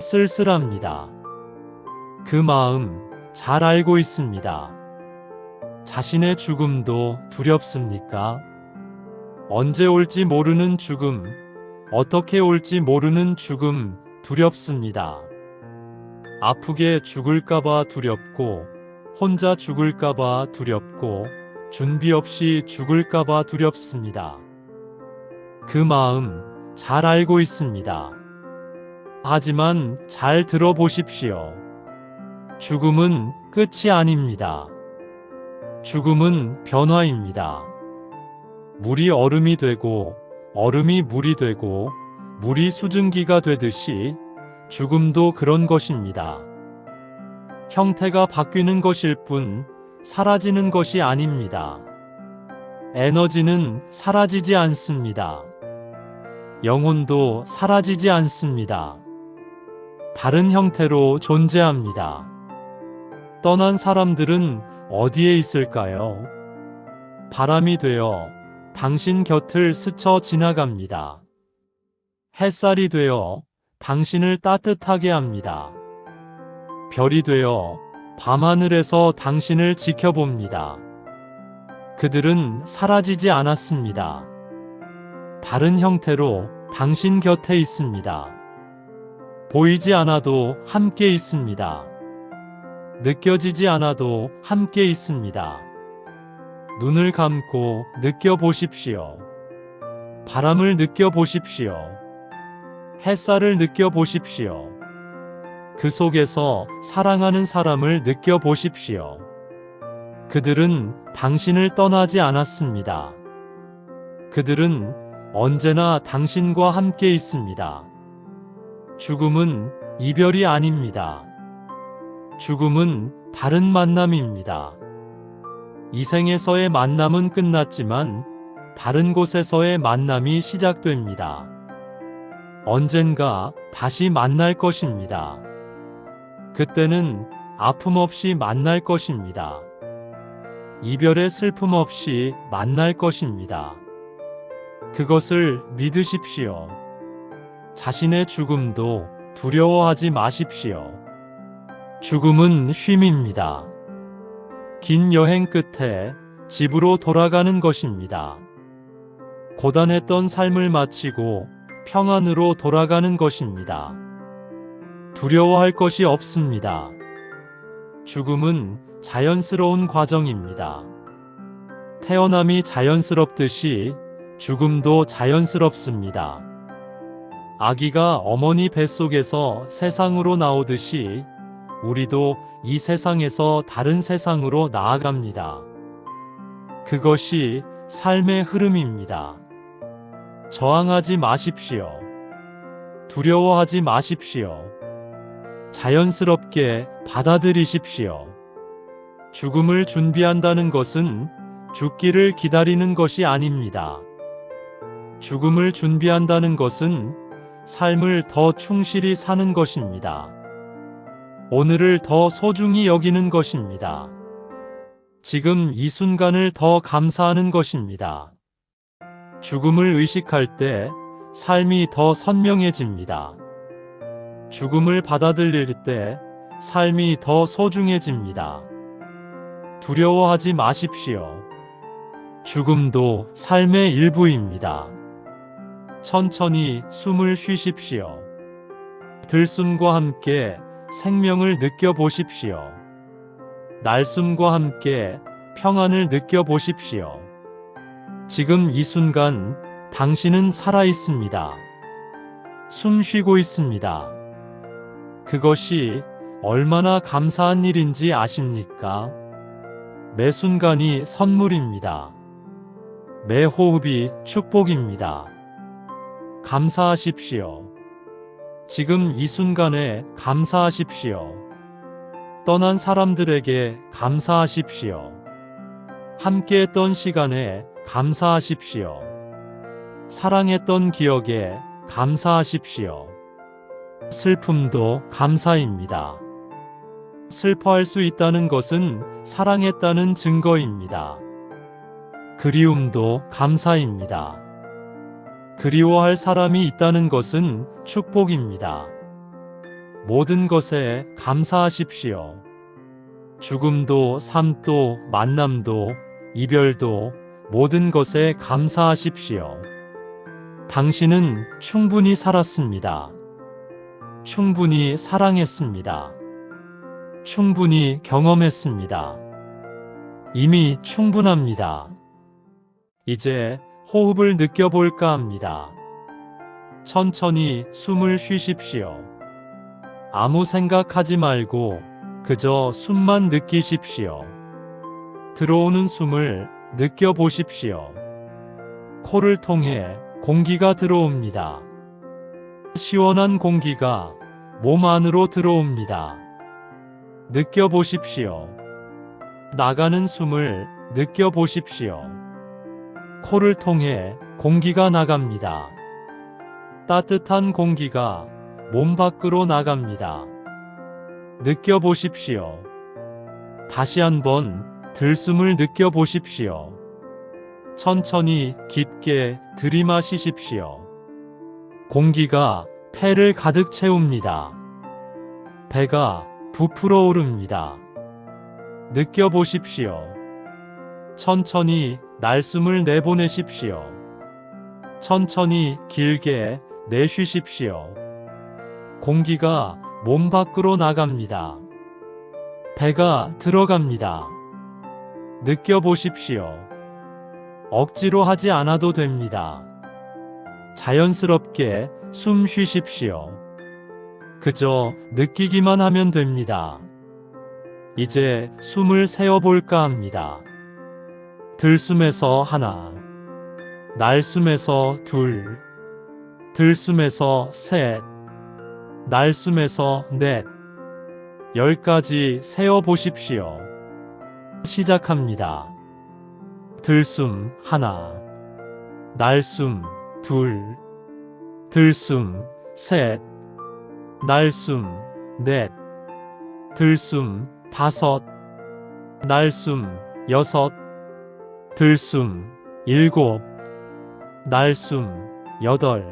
쓸쓸합니다. 그 마음 잘 알고 있습니다. 자신의 죽음도 두렵습니까? 언제 올지 모르는 죽음, 어떻게 올지 모르는 죽음 두렵습니다. 아프게 죽을까봐 두렵고, 혼자 죽을까봐 두렵고, 준비 없이 죽을까봐 두렵습니다. 그 마음 잘 알고 있습니다. 하지만 잘 들어보십시오. 죽음은 끝이 아닙니다. 죽음은 변화입니다. 물이 얼음이 되고, 얼음이 물이 되고, 물이 수증기가 되듯이 죽음도 그런 것입니다. 형태가 바뀌는 것일 뿐 사라지는 것이 아닙니다. 에너지는 사라지지 않습니다. 영혼도 사라지지 않습니다. 다른 형태로 존재합니다. 떠난 사람들은 어디에 있을까요? 바람이 되어 당신 곁을 스쳐 지나갑니다. 햇살이 되어 당신을 따뜻하게 합니다. 별이 되어 밤하늘에서 당신을 지켜봅니다. 그들은 사라지지 않았습니다. 다른 형태로 당신 곁에 있습니다. 보이지 않아도 함께 있습니다. 느껴지지 않아도 함께 있습니다. 눈을 감고 느껴보십시오. 바람을 느껴보십시오. 햇살을 느껴보십시오. 그 속에서 사랑하는 사람을 느껴보십시오. 그들은 당신을 떠나지 않았습니다. 그들은 언제나 당신과 함께 있습니다. 죽음은 이별이 아닙니다. 죽음은 다른 만남입니다. 이 생에서의 만남은 끝났지만 다른 곳에서의 만남이 시작됩니다. 언젠가 다시 만날 것입니다. 그때는 아픔 없이 만날 것입니다. 이별의 슬픔 없이 만날 것입니다. 그것을 믿으십시오. 자신의 죽음도 두려워하지 마십시오. 죽음은 쉼입니다. 긴 여행 끝에 집으로 돌아가는 것입니다. 고단했던 삶을 마치고 평안으로 돌아가는 것입니다. 두려워할 것이 없습니다. 죽음은 자연스러운 과정입니다. 태어남이 자연스럽듯이 죽음도 자연스럽습니다. 아기가 어머니 뱃속에서 세상으로 나오듯이 우리도 이 세상에서 다른 세상으로 나아갑니다. 그것이 삶의 흐름입니다. 저항하지 마십시오. 두려워하지 마십시오. 자연스럽게 받아들이십시오. 죽음을 준비한다는 것은 죽기를 기다리는 것이 아닙니다. 죽음을 준비한다는 것은 삶을 더 충실히 사는 것입니다. 오늘을 더 소중히 여기는 것입니다. 지금 이 순간을 더 감사하는 것입니다. 죽음을 의식할 때 삶이 더 선명해집니다. 죽음을 받아들일 때 삶이 더 소중해집니다. 두려워하지 마십시오. 죽음도 삶의 일부입니다. 천천히 숨을 쉬십시오. 들숨과 함께 생명을 느껴보십시오. 날숨과 함께 평안을 느껴보십시오. 지금 이 순간 당신은 살아 있습니다. 숨 쉬고 있습니다. 그것이 얼마나 감사한 일인지 아십니까? 매 순간이 선물입니다. 매 호흡이 축복입니다. 감사하십시오. 지금 이 순간에 감사하십시오. 떠난 사람들에게 감사하십시오. 함께했던 시간에 감사하십시오. 사랑했던 기억에 감사하십시오. 슬픔도 감사입니다. 슬퍼할 수 있다는 것은 사랑했다는 증거입니다. 그리움도 감사입니다. 그리워할 사람이 있다는 것은 축복입니다. 모든 것에 감사하십시오. 죽음도, 삶도, 만남도, 이별도 모든 것에 감사하십시오. 당신은 충분히 살았습니다. 충분히 사랑했습니다. 충분히 경험했습니다. 이미 충분합니다. 이제 호흡을 느껴볼까 합니다. 천천히 숨을 쉬십시오. 아무 생각하지 말고 그저 숨만 느끼십시오. 들어오는 숨을 느껴보십시오. 코를 통해 공기가 들어옵니다. 시원한 공기가 몸 안으로 들어옵니다. 느껴보십시오. 나가는 숨을 느껴보십시오. 코를 통해 공기가 나갑니다. 따뜻한 공기가 몸 밖으로 나갑니다. 느껴보십시오. 다시 한번 들숨을 느껴보십시오. 천천히 깊게 들이마시십시오. 공기가 폐를 가득 채웁니다. 배가 부풀어 오릅니다. 느껴보십시오. 천천히 날숨을 내보내십시오. 천천히 길게 내쉬십시오. 공기가 몸 밖으로 나갑니다. 배가 들어갑니다. 느껴보십시오. 억지로 하지 않아도 됩니다. 자연스럽게 숨 쉬십시오. 그저 느끼기만 하면 됩니다. 이제 숨을 세어볼까 합니다. 들숨에서 하나, 날숨에서 둘, 들숨에서 셋, 날숨에서 넷, 10까지 세어보십시오. 시작합니다. 들숨 하나, 날숨 둘, 들숨 셋, 날숨 넷, 들숨 다섯, 날숨 여섯, 들숨 일곱, 날숨 여덟,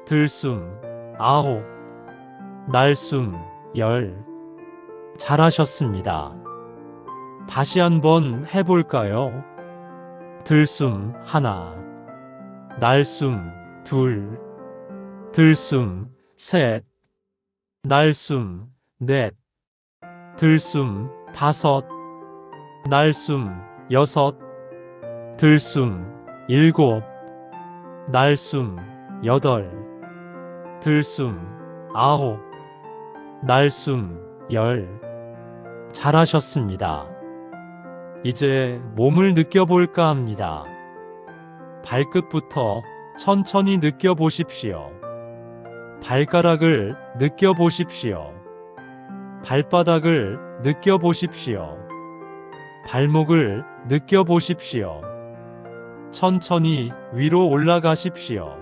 들숨 아홉, 날숨 열. 잘하셨습니다. 다시 한번 해볼까요? 들숨 하나, 날숨 둘, 들숨 셋, 날숨 넷, 들숨 다섯, 날숨 여섯, 들숨 일곱, 날숨 여덟, 들숨 아홉, 날숨 열. 잘하셨습니다. 이제 몸을 느껴볼까 합니다. 발끝부터 천천히 느껴보십시오. 발가락을 느껴보십시오. 발바닥을 느껴보십시오. 발목을 느껴보십시오. 천천히 위로 올라가십시오.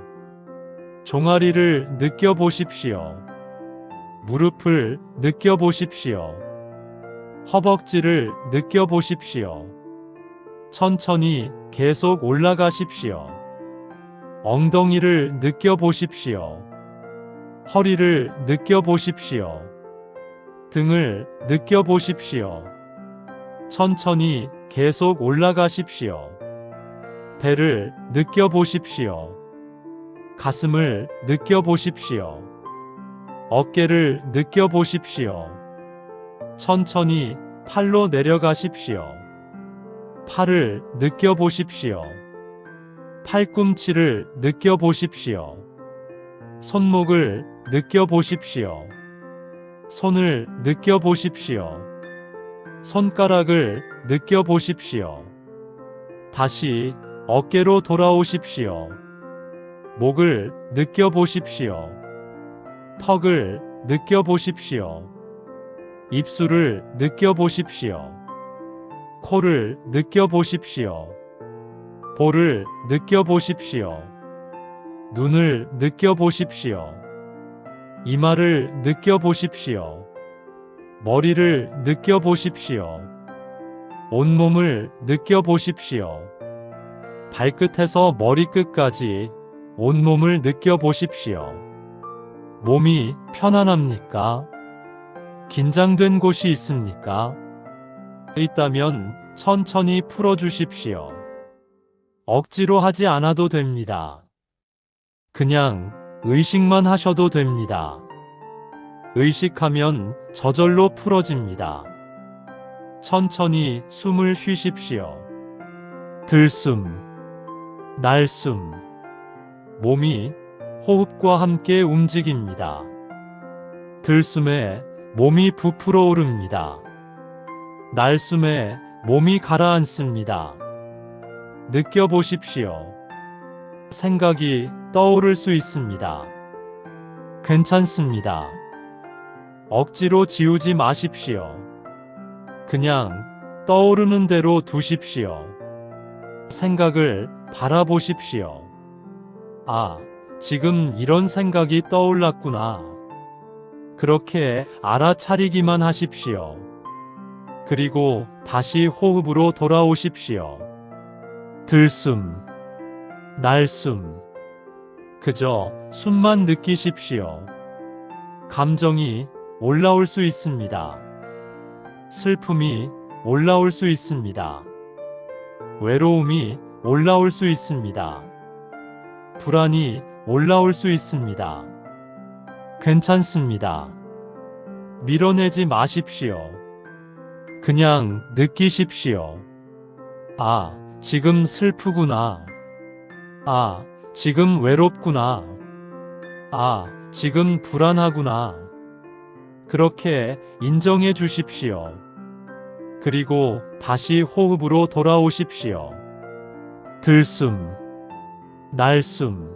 종아리를 느껴보십시오. 무릎을 느껴보십시오. 허벅지를 느껴보십시오. 천천히 계속 올라가십시오. 엉덩이를 느껴보십시오. 허리를 느껴보십시오. 등을 느껴보십시오. 천천히 계속 올라가십시오. 배를 느껴보십시오. 가슴을 느껴보십시오. 어깨를 느껴보십시오. 천천히 팔로 내려가십시오. 팔을 느껴보십시오. 팔꿈치를 느껴보십시오. 손목을 느껴보십시오. 손을 느껴보십시오. 손가락을 느껴보십시오. 다시 어깨로 돌아오십시오. 목을 느껴보십시오. 턱을 느껴보십시오. 입술을 느껴보십시오. 코를 느껴보십시오. 볼을 느껴보십시오. 눈을 느껴보십시오. 이마를 느껴보십시오. 머리를 느껴보십시오. 온몸을 느껴보십시오. 발끝에서 머리끝까지 온몸을 느껴보십시오. 몸이 편안합니까? 긴장된 곳이 있습니까? 있다면 천천히 풀어주십시오. 억지로 하지 않아도 됩니다. 그냥 의식만 하셔도 됩니다. 의식하면 저절로 풀어집니다. 천천히 숨을 쉬십시오. 들숨, 날숨. 몸이 호흡과 함께 움직입니다. 들숨에 몸이 부풀어 오릅니다. 날숨에 몸이 가라앉습니다. 느껴보십시오. 생각이 떠오를 수 있습니다. 괜찮습니다. 억지로 지우지 마십시오. 그냥 떠오르는 대로 두십시오. 생각을 바라보십시오. 아, 지금 이런 생각이 떠올랐구나. 그렇게 알아차리기만 하십시오. 그리고 다시 호흡으로 돌아오십시오. 들숨, 날숨. 그저 숨만 느끼십시오. 감정이 올라올 수 있습니다. 슬픔이 올라올 수 있습니다. 외로움이 올라올 수 있습니다. 불안이 올라올 수 있습니다. 괜찮습니다. 밀어내지 마십시오. 그냥 느끼십시오. 아, 지금 슬프구나. 아, 지금 외롭구나. 아, 지금 불안하구나. 그렇게 인정해 주십시오. 그리고 다시 호흡으로 돌아오십시오. 들숨, 날숨.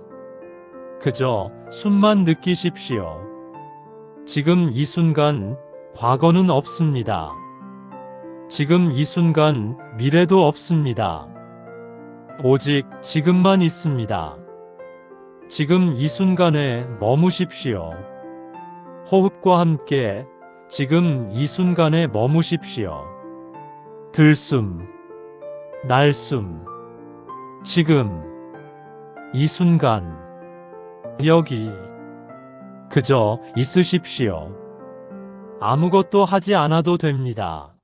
그저 숨만 느끼십시오. 지금 이 순간 과거는 없습니다. 지금 이 순간 미래도 없습니다. 오직 지금만 있습니다. 지금 이 순간에 머무십시오. 호흡과 함께 지금 이 순간에 머무십시오. 들숨, 날숨. 지금, 이 순간, 여기. 그저 있으십시오. 아무것도 하지 않아도 됩니다.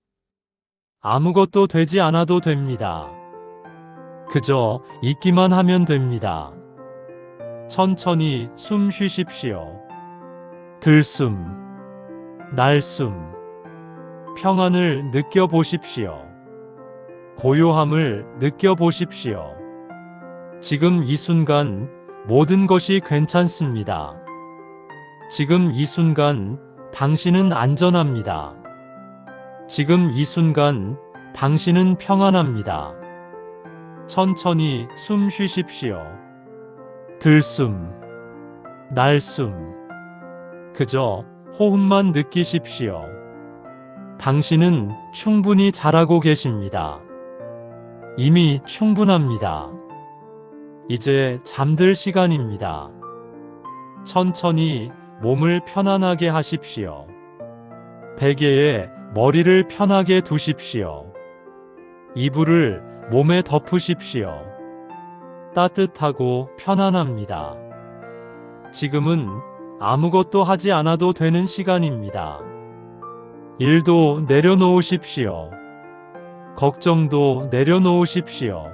아무것도 되지 않아도 됩니다. 그저 있기만 하면 됩니다. 천천히 숨 쉬십시오. 들숨, 날숨. 평안을 느껴보십시오. 고요함을 느껴보십시오. 지금 이 순간 모든 것이 괜찮습니다. 지금 이 순간 당신은 안전합니다. 지금 이 순간 당신은 평안합니다. 천천히 숨 쉬십시오. 들숨, 날숨. 그저 호흡만 느끼십시오. 당신은 충분히 잘하고 계십니다. 이미 충분합니다. 이제 잠들 시간입니다. 천천히 몸을 편안하게 하십시오. 베개에 머리를 편하게 두십시오. 이불을 몸에 덮으십시오. 따뜻하고 편안합니다. 지금은 아무것도 하지 않아도 되는 시간입니다. 일도 내려놓으십시오. 걱정도 내려놓으십시오.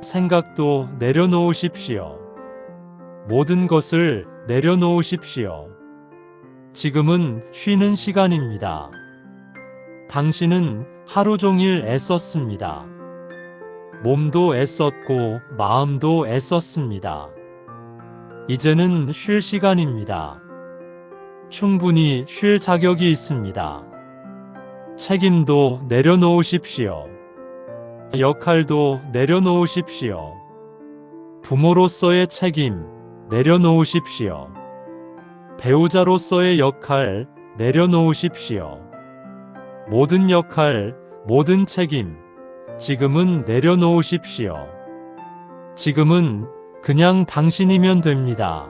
생각도 내려놓으십시오. 모든 것을 내려놓으십시오. 지금은 쉬는 시간입니다. 당신은 하루 종일 애썼습니다. 몸도 애썼고 마음도 애썼습니다. 이제는 쉴 시간입니다. 충분히 쉴 자격이 있습니다. 책임도 내려놓으십시오. 역할도 내려놓으십시오. 부모로서의 책임 내려놓으십시오. 배우자로서의 역할 내려놓으십시오. 모든 역할, 모든 책임, 지금은 내려놓으십시오. 지금은 그냥 당신이면 됩니다.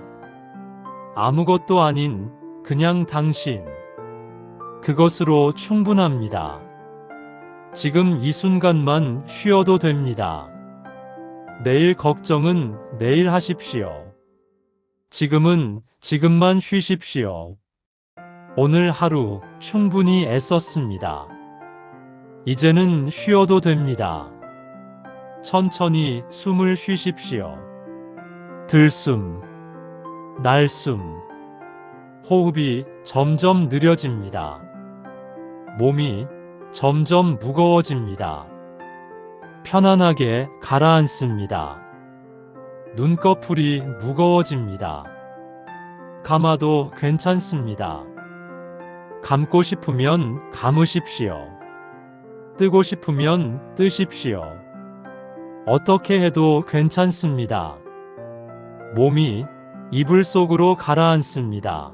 아무것도 아닌 그냥 당신. 그것으로 충분합니다. 지금 이 순간만 쉬어도 됩니다. 내일 걱정은 내일 하십시오. 지금은 지금만 쉬십시오. 오늘 하루 충분히 애썼습니다. 이제는 쉬어도 됩니다. 천천히 숨을 쉬십시오. 들숨, 날숨. 호흡이 점점 느려집니다. 몸이 점점 무거워집니다. 편안하게 가라앉습니다. 눈꺼풀이 무거워집니다. 감아도 괜찮습니다. 감고 싶으면 감으십시오. 뜨고 싶으면 뜨십시오. 어떻게 해도 괜찮습니다. 몸이 이불 속으로 가라앉습니다.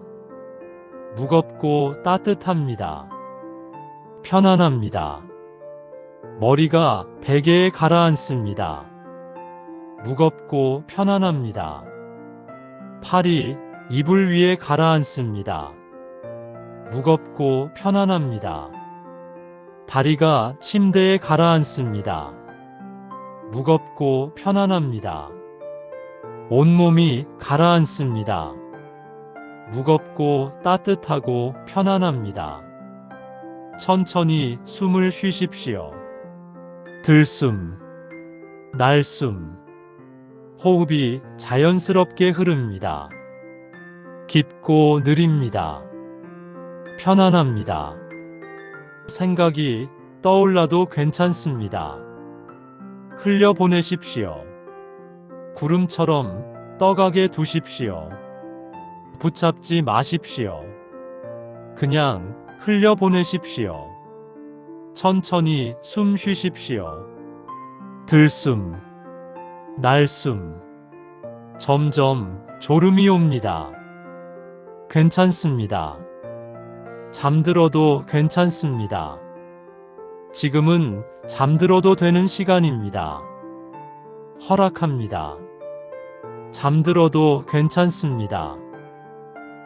무겁고 따뜻합니다. 편안합니다. 머리가 베개에 가라앉습니다. 무겁고 편안합니다. 팔이 이불 위에 가라앉습니다. 무겁고 편안합니다. 다리가 침대에 가라앉습니다. 무겁고 편안합니다. 온몸이 가라앉습니다. 무겁고 따뜻하고 편안합니다. 천천히 숨을 쉬십시오. 들숨, 날숨. 호흡이 자연스럽게 흐릅니다. 깊고 느립니다. 편안합니다. 생각이 떠올라도 괜찮습니다. 흘려보내십시오. 구름처럼 떠가게 두십시오. 붙잡지 마십시오. 그냥 흘려보내십시오. 천천히 숨 쉬십시오. 들숨, 날숨. 점점 졸음이 옵니다. 괜찮습니다. 잠들어도 괜찮습니다. 지금은 잠들어도 되는 시간입니다. 허락합니다. 잠들어도 괜찮습니다.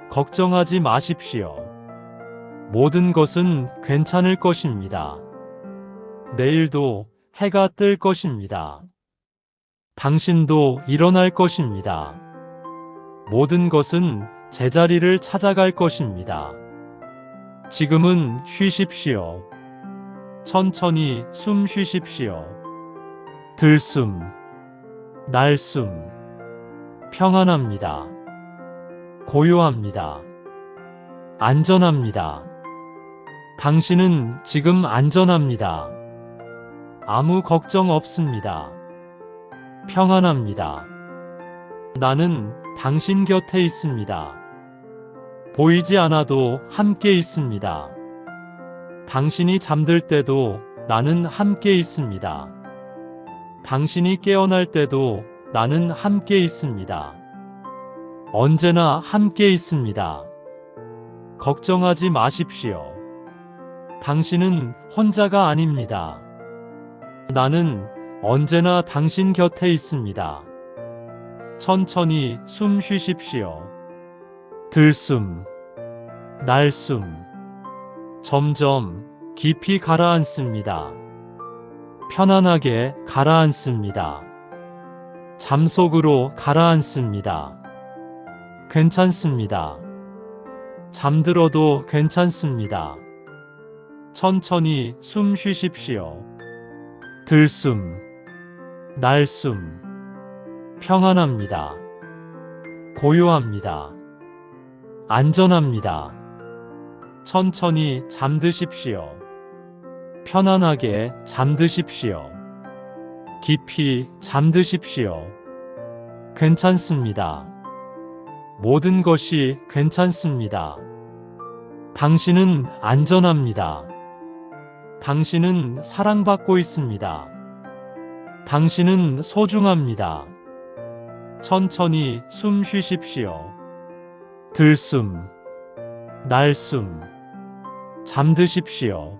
걱정하지 마십시오. 모든 것은 괜찮을 것입니다. 내일도 해가 뜰 것입니다. 당신도 일어날 것입니다. 모든 것은 제자리를 찾아갈 것입니다. 지금은 쉬십시오. 천천히 숨 쉬십시오. 들숨, 날숨. 평안합니다. 고요합니다. 안전합니다. 당신은 지금 안전합니다. 아무 걱정 없습니다. 평안합니다. 나는 당신 곁에 있습니다. 보이지 않아도 함께 있습니다. 당신이 잠들 때도 나는 함께 있습니다. 당신이 깨어날 때도 나는 함께 있습니다. 언제나 함께 있습니다. 걱정하지 마십시오. 당신은 혼자가 아닙니다. 나는 언제나 당신 곁에 있습니다. 천천히 숨 쉬십시오. 들숨, 날숨. 점점 깊이 가라앉습니다. 편안하게 가라앉습니다. 잠속으로 가라앉습니다. 괜찮습니다. 잠들어도 괜찮습니다. 천천히 숨 쉬십시오. 들숨, 날숨. 평안합니다. 고요합니다. 안전합니다. 천천히 잠드십시오. 편안하게 잠드십시오. 깊이 잠드십시오. 괜찮습니다. 모든 것이 괜찮습니다. 당신은 안전합니다. 당신은 사랑받고 있습니다. 당신은 소중합니다. 천천히 숨 쉬십시오. 들숨, 날숨. 잠드십시오.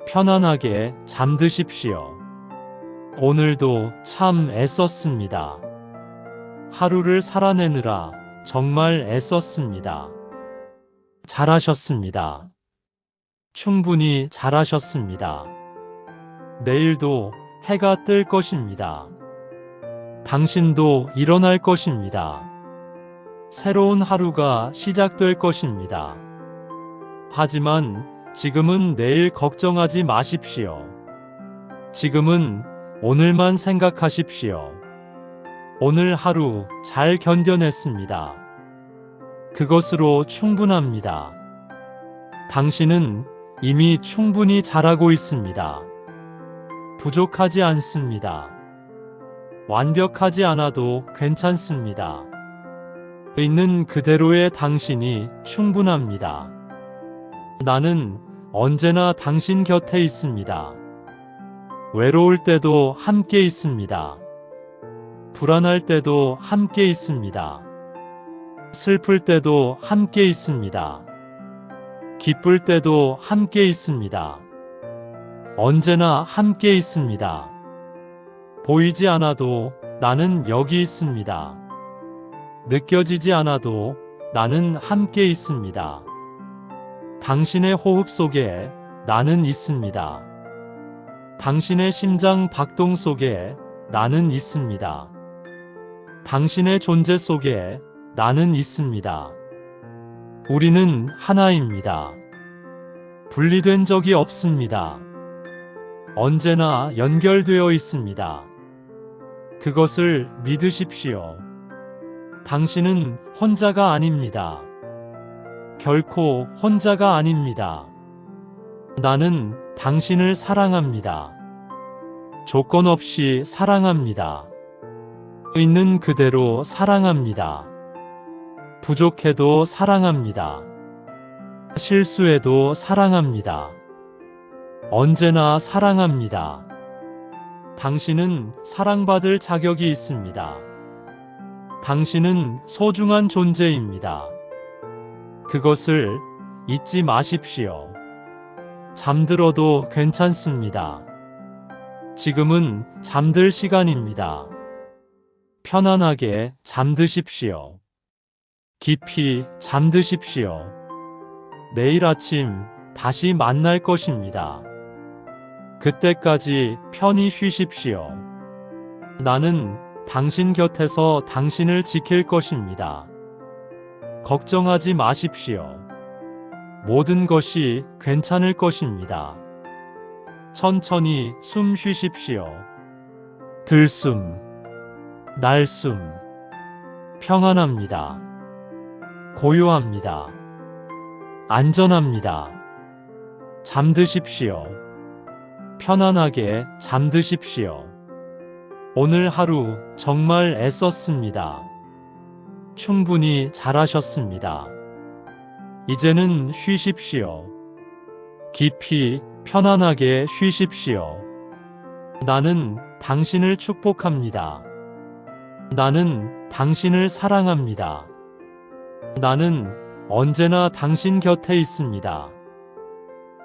편안하게 잠드십시오. 오늘도 참 애썼습니다. 하루를 살아내느라 정말 애썼습니다. 잘하셨습니다. 충분히 잘하셨습니다. 내일도 해가 뜰 것입니다. 당신도 일어날 것입니다. 새로운 하루가 시작될 것입니다. 하지만 지금은 내일 걱정하지 마십시오. 지금은 오늘만 생각하십시오. 오늘 하루 잘 견뎌냈습니다. 그것으로 충분합니다. 당신은 이미 충분히 잘하고 있습니다. 부족하지 않습니다. 완벽하지 않아도 괜찮습니다. 있는 그대로의 당신이 충분합니다. 나는 언제나 당신 곁에 있습니다. 외로울 때도 함께 있습니다. 불안할 때도 함께 있습니다. 슬플 때도 함께 있습니다. 기쁠 때도 함께 있습니다. 언제나 함께 있습니다. 보이지 않아도 나는 여기 있습니다. 느껴지지 않아도 나는 함께 있습니다. 당신의 호흡 속에 나는 있습니다. 당신의 심장 박동 속에 나는 있습니다. 당신의 존재 속에 나는 있습니다. 우리는 하나입니다. 분리된 적이 없습니다. 언제나 연결되어 있습니다. 그것을 믿으십시오. 당신은 혼자가 아닙니다. 결코 혼자가 아닙니다. 나는 당신을 사랑합니다. 조건 없이 사랑합니다. 있는 그대로 사랑합니다. 부족해도 사랑합니다. 실수해도 사랑합니다. 언제나 사랑합니다. 당신은 사랑받을 자격이 있습니다. 당신은 소중한 존재입니다. 그것을 잊지 마십시오. 잠들어도 괜찮습니다. 지금은 잠들 시간입니다. 편안하게 잠드십시오. 깊이 잠드십시오. 내일 아침 다시 만날 것입니다. 그때까지 편히 쉬십시오. 나는 당신 곁에서 당신을 지킬 것입니다. 걱정하지 마십시오. 모든 것이 괜찮을 것입니다. 천천히 숨 쉬십시오. 들숨, 날숨. 평안합니다. 고요합니다. 안전합니다. 잠드십시오. 편안하게 잠드십시오. 오늘 하루 정말 애썼습니다. 충분히 잘하셨습니다. 이제는 쉬십시오. 깊이 편안하게 쉬십시오. 나는 당신을 축복합니다. 나는 당신을 사랑합니다. 나는 언제나 당신 곁에 있습니다.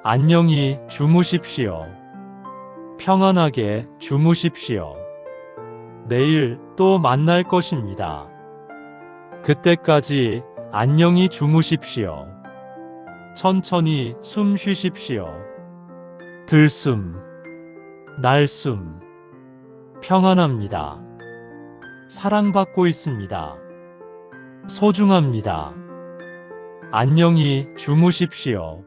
안녕히 주무십시오. 평안하게 주무십시오. 내일 또 만날 것입니다. 그때까지 안녕히 주무십시오. 천천히 숨 쉬십시오. 들숨, 날숨. 평안합니다. 사랑받고 있습니다. 소중합니다. 안녕히 주무십시오.